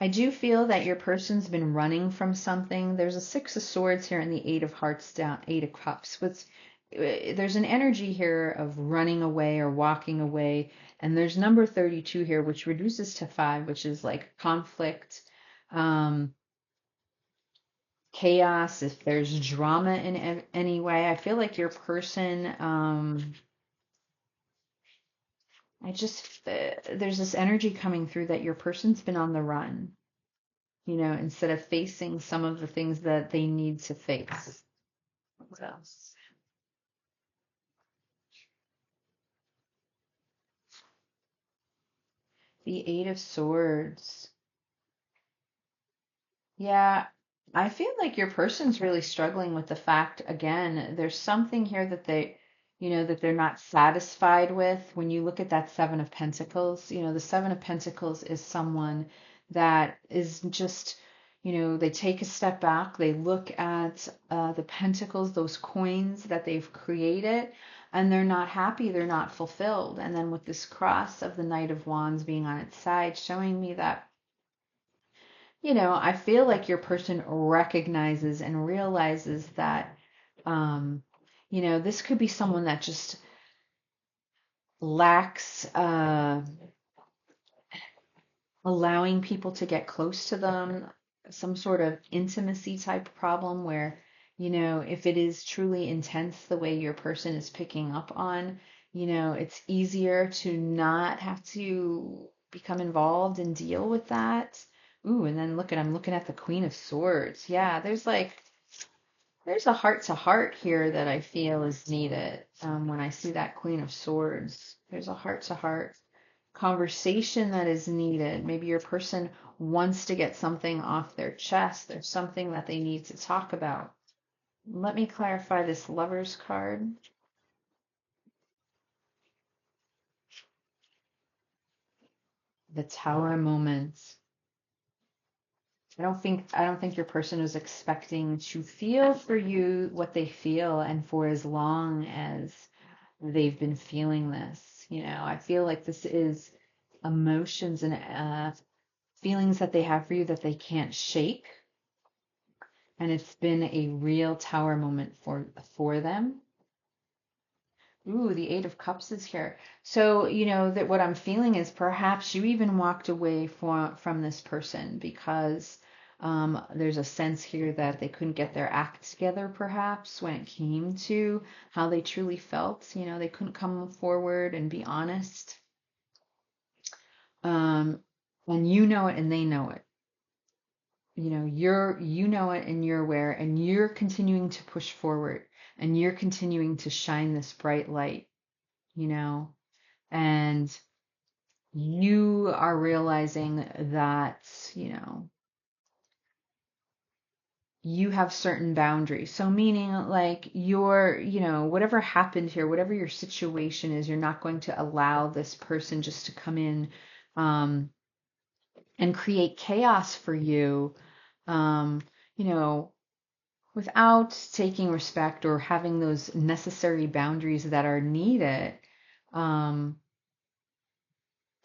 Speaker 1: I do feel that your person's been running from something. There's a Six of Swords here and the Eight of Hearts down, Eight of Cups. There's an energy here of running away or walking away. And there's number 32 here, which reduces to 5, which is like conflict, um, chaos, if there's drama in any way. I feel like your person, there's this energy coming through that your person's been on the run. Instead of facing some of the things that they need to face. What else? The Eight of Swords. Yeah, I feel like your person's really struggling with the fact, again, there's something here that that they're not satisfied with. When you look at that Seven of Pentacles, the Seven of Pentacles is someone that is just, they take a step back, they look at the pentacles, those coins that they've created, and they're not happy, they're not fulfilled. And then with this cross of the Knight of Wands being on its side, showing me that I feel like your person recognizes and realizes that, this could be someone that just lacks allowing people to get close to them, some sort of intimacy type problem where, if it is truly intense the way your person is picking up on, it's easier to not have to become involved and deal with that. Ooh, and then I'm looking at the Queen of Swords. Yeah, there's a heart to heart here that I feel is needed. When I see that Queen of Swords, there's a heart to heart conversation that is needed. Maybe your person wants to get something off their chest. There's something that they need to talk about. Let me clarify this Lover's card. The Tower moment. I don't think your person is expecting to feel for you what they feel and for as long as they've been feeling this. I feel like this is emotions and feelings that they have for you that they can't shake, and it's been a real tower moment for them. Ooh, the Eight of Cups is here. So, that what I'm feeling is perhaps you even walked away from this person because there's a sense here that they couldn't get their act together, perhaps, when it came to how they truly felt. They couldn't come forward and be honest. Um, and you know it and they know it. You know it and you're aware, and you're continuing to push forward, and you're continuing to shine this bright light, you know and you are realizing that you have certain boundaries. So meaning, like, whatever happened here, whatever your situation is, you're not going to allow this person just to come in um and create chaos for you, um you know without taking respect or having those necessary boundaries that are needed. Um,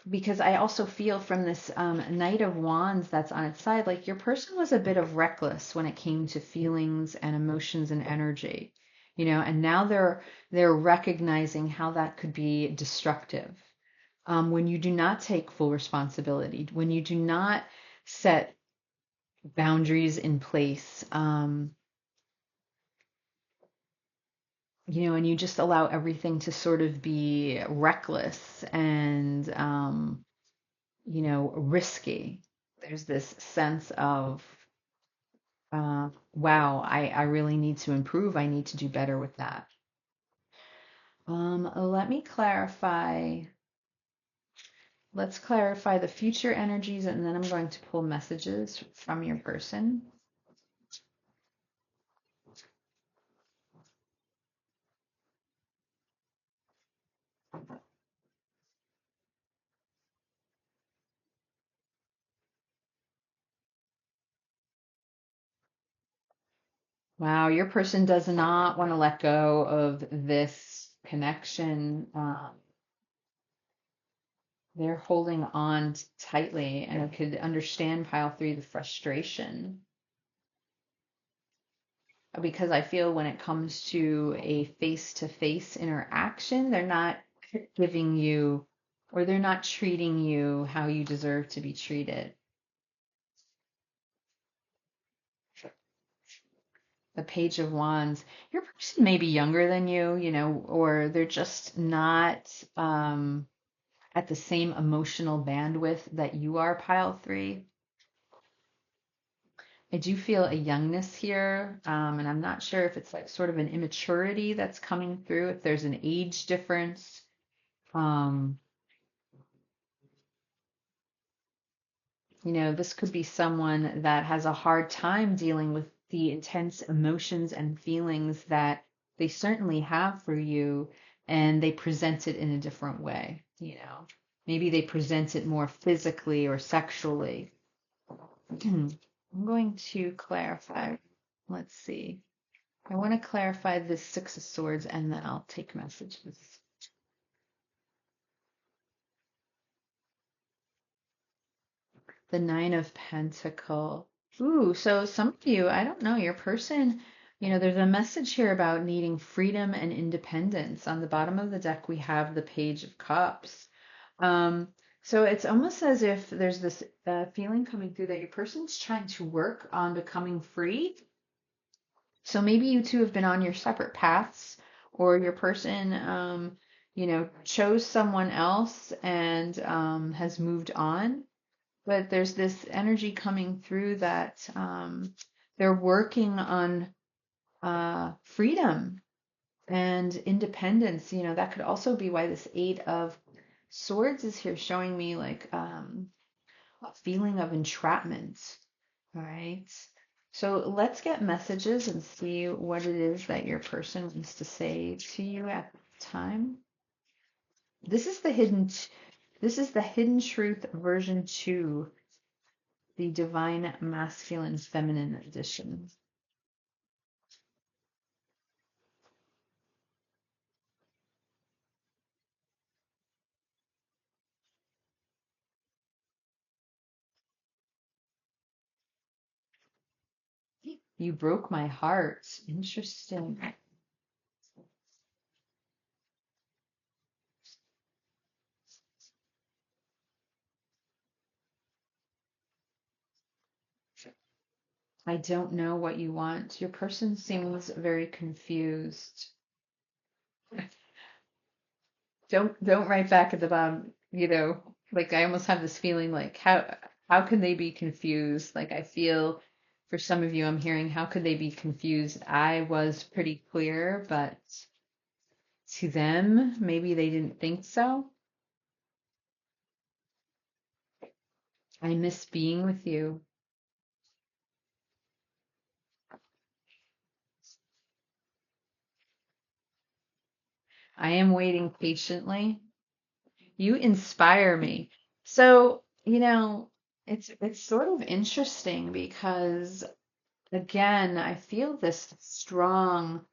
Speaker 1: because I also feel from this Knight of Wands that's on its side, like your person was a bit of reckless when it came to feelings and emotions and energy, and now they're recognizing how that could be destructive. When you do not take full responsibility, when you do not set boundaries in place, and you just allow everything to sort of be reckless and, risky. There's this sense of, wow, I really need to improve. I need to do better with that. Let me clarify. Let's clarify the future energies, and then I'm going to pull messages from your person. Wow, your person does not want to let go of this connection. They're holding on tightly, and I could understand pile three, the frustration, because I feel when it comes to a face-to-face interaction, they're not giving you, or they're not treating you how you deserve to be treated. The Page of Wands, your person may be younger than you, or they're just not at the same emotional bandwidth that you are, pile three. I do feel a youngness here, and I'm not sure if it's like sort of an immaturity that's coming through, if there's an age difference. Um, This could be someone that has a hard time dealing with the intense emotions and feelings that they certainly have for you, and they present it in a different way. Maybe they present it more physically or sexually. I'm going to clarify. Let's see. I want to clarify this Six of Swords, and then I'll take messages. The Nine of Pentacles. Ooh, so some of you, I don't know, your person, there's a message here about needing freedom and independence. On the bottom of the deck, we have the Page of Cups. So it's almost as if there's this feeling coming through that your person's trying to work on becoming free. So maybe you two have been on your separate paths, or your person, chose someone else and has moved on. But there's this energy coming through that they're working on freedom and independence. That could also be why this Eight of Swords is here, showing me like a feeling of entrapment. All right. So let's get messages and see what it is that your person wants to say to you at the time. This is the hidden truth version 2, the divine masculine feminine edition. You broke my heart. Interesting. I don't know what you want. Your person seems very confused. Don't write back at the bottom. Like I almost have this feeling like how can they be confused? Like I feel for some of you I'm hearing, how could they be confused? I was pretty clear, but to them, maybe they didn't think so. I miss being with you. I am waiting patiently. You inspire me. So, it's sort of interesting because again, I feel this strong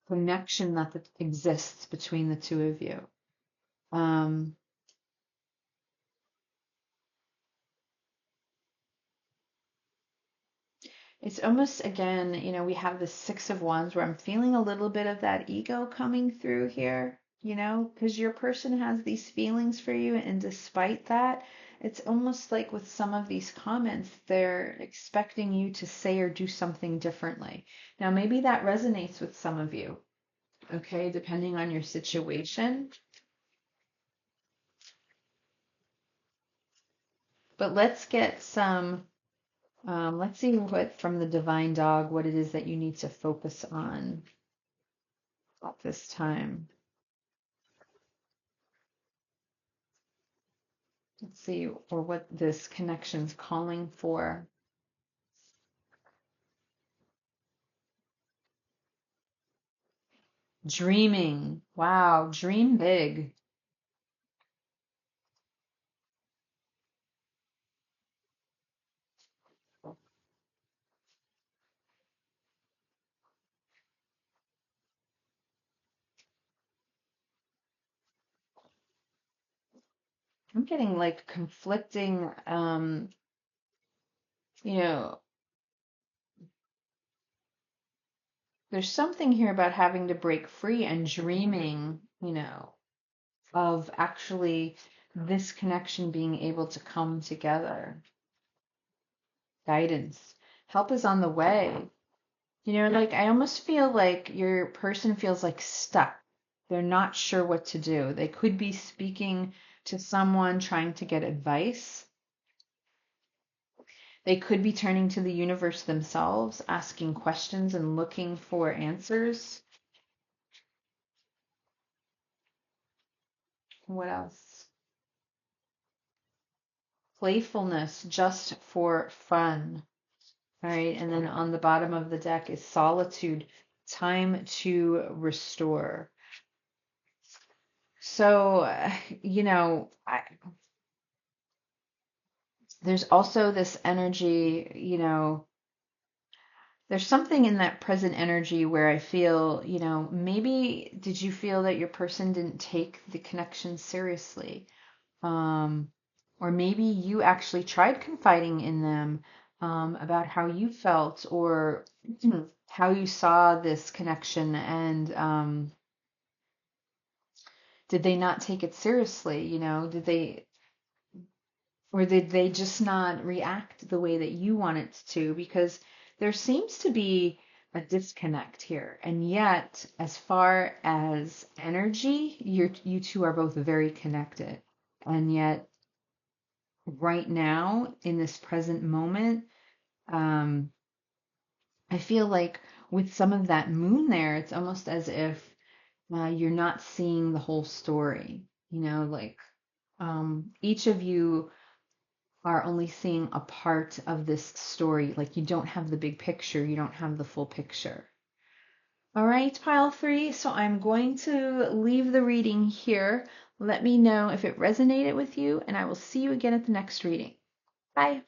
Speaker 1: connection that exists between the two of you. Um, it's almost, again, we have the Six of Wands where I'm feeling a little bit of that ego coming through here, because your person has these feelings for you, and despite that, it's almost like with some of these comments, they're expecting you to say or do something differently. Now, maybe that resonates with some of you, okay, depending on your situation. But let's see what from the divine dog, what it is that you need to focus on at this time. Let's see, or what this connection's calling for. Dreaming. Wow, dream big. I'm getting like conflicting, you know, there's something here about having to break free and dreaming, of actually this connection being able to come together. Guidance. Help is on the way. Like I almost feel like your person feels like stuck. They're not sure what to do. They could be speaking to someone trying to get advice. They could be turning to the universe themselves, asking questions and looking for answers. What else? playfulness just for fun. All right. And then on the bottom of the deck is solitude, time to restore. So, there's also this energy, there's something in that present energy where I feel, maybe did you feel that your person didn't take the connection seriously? Um, or maybe you actually tried confiding in them about how you felt or how you saw this connection, and did they not take it seriously? Did they just not react the way that you want it to? Because there seems to be a disconnect here. And yet, as far as energy, you two are both very connected. And yet, right now, in this present moment, um, I feel like with some of that moon there, it's almost as if you're not seeing the whole story. Each of you are only seeing a part of this story. Like you don't have the big picture, you don't have the full picture. All right, pile three. So I'm going to leave the reading here. Let me know if it resonated with you, and I will see you again at the next reading. Bye.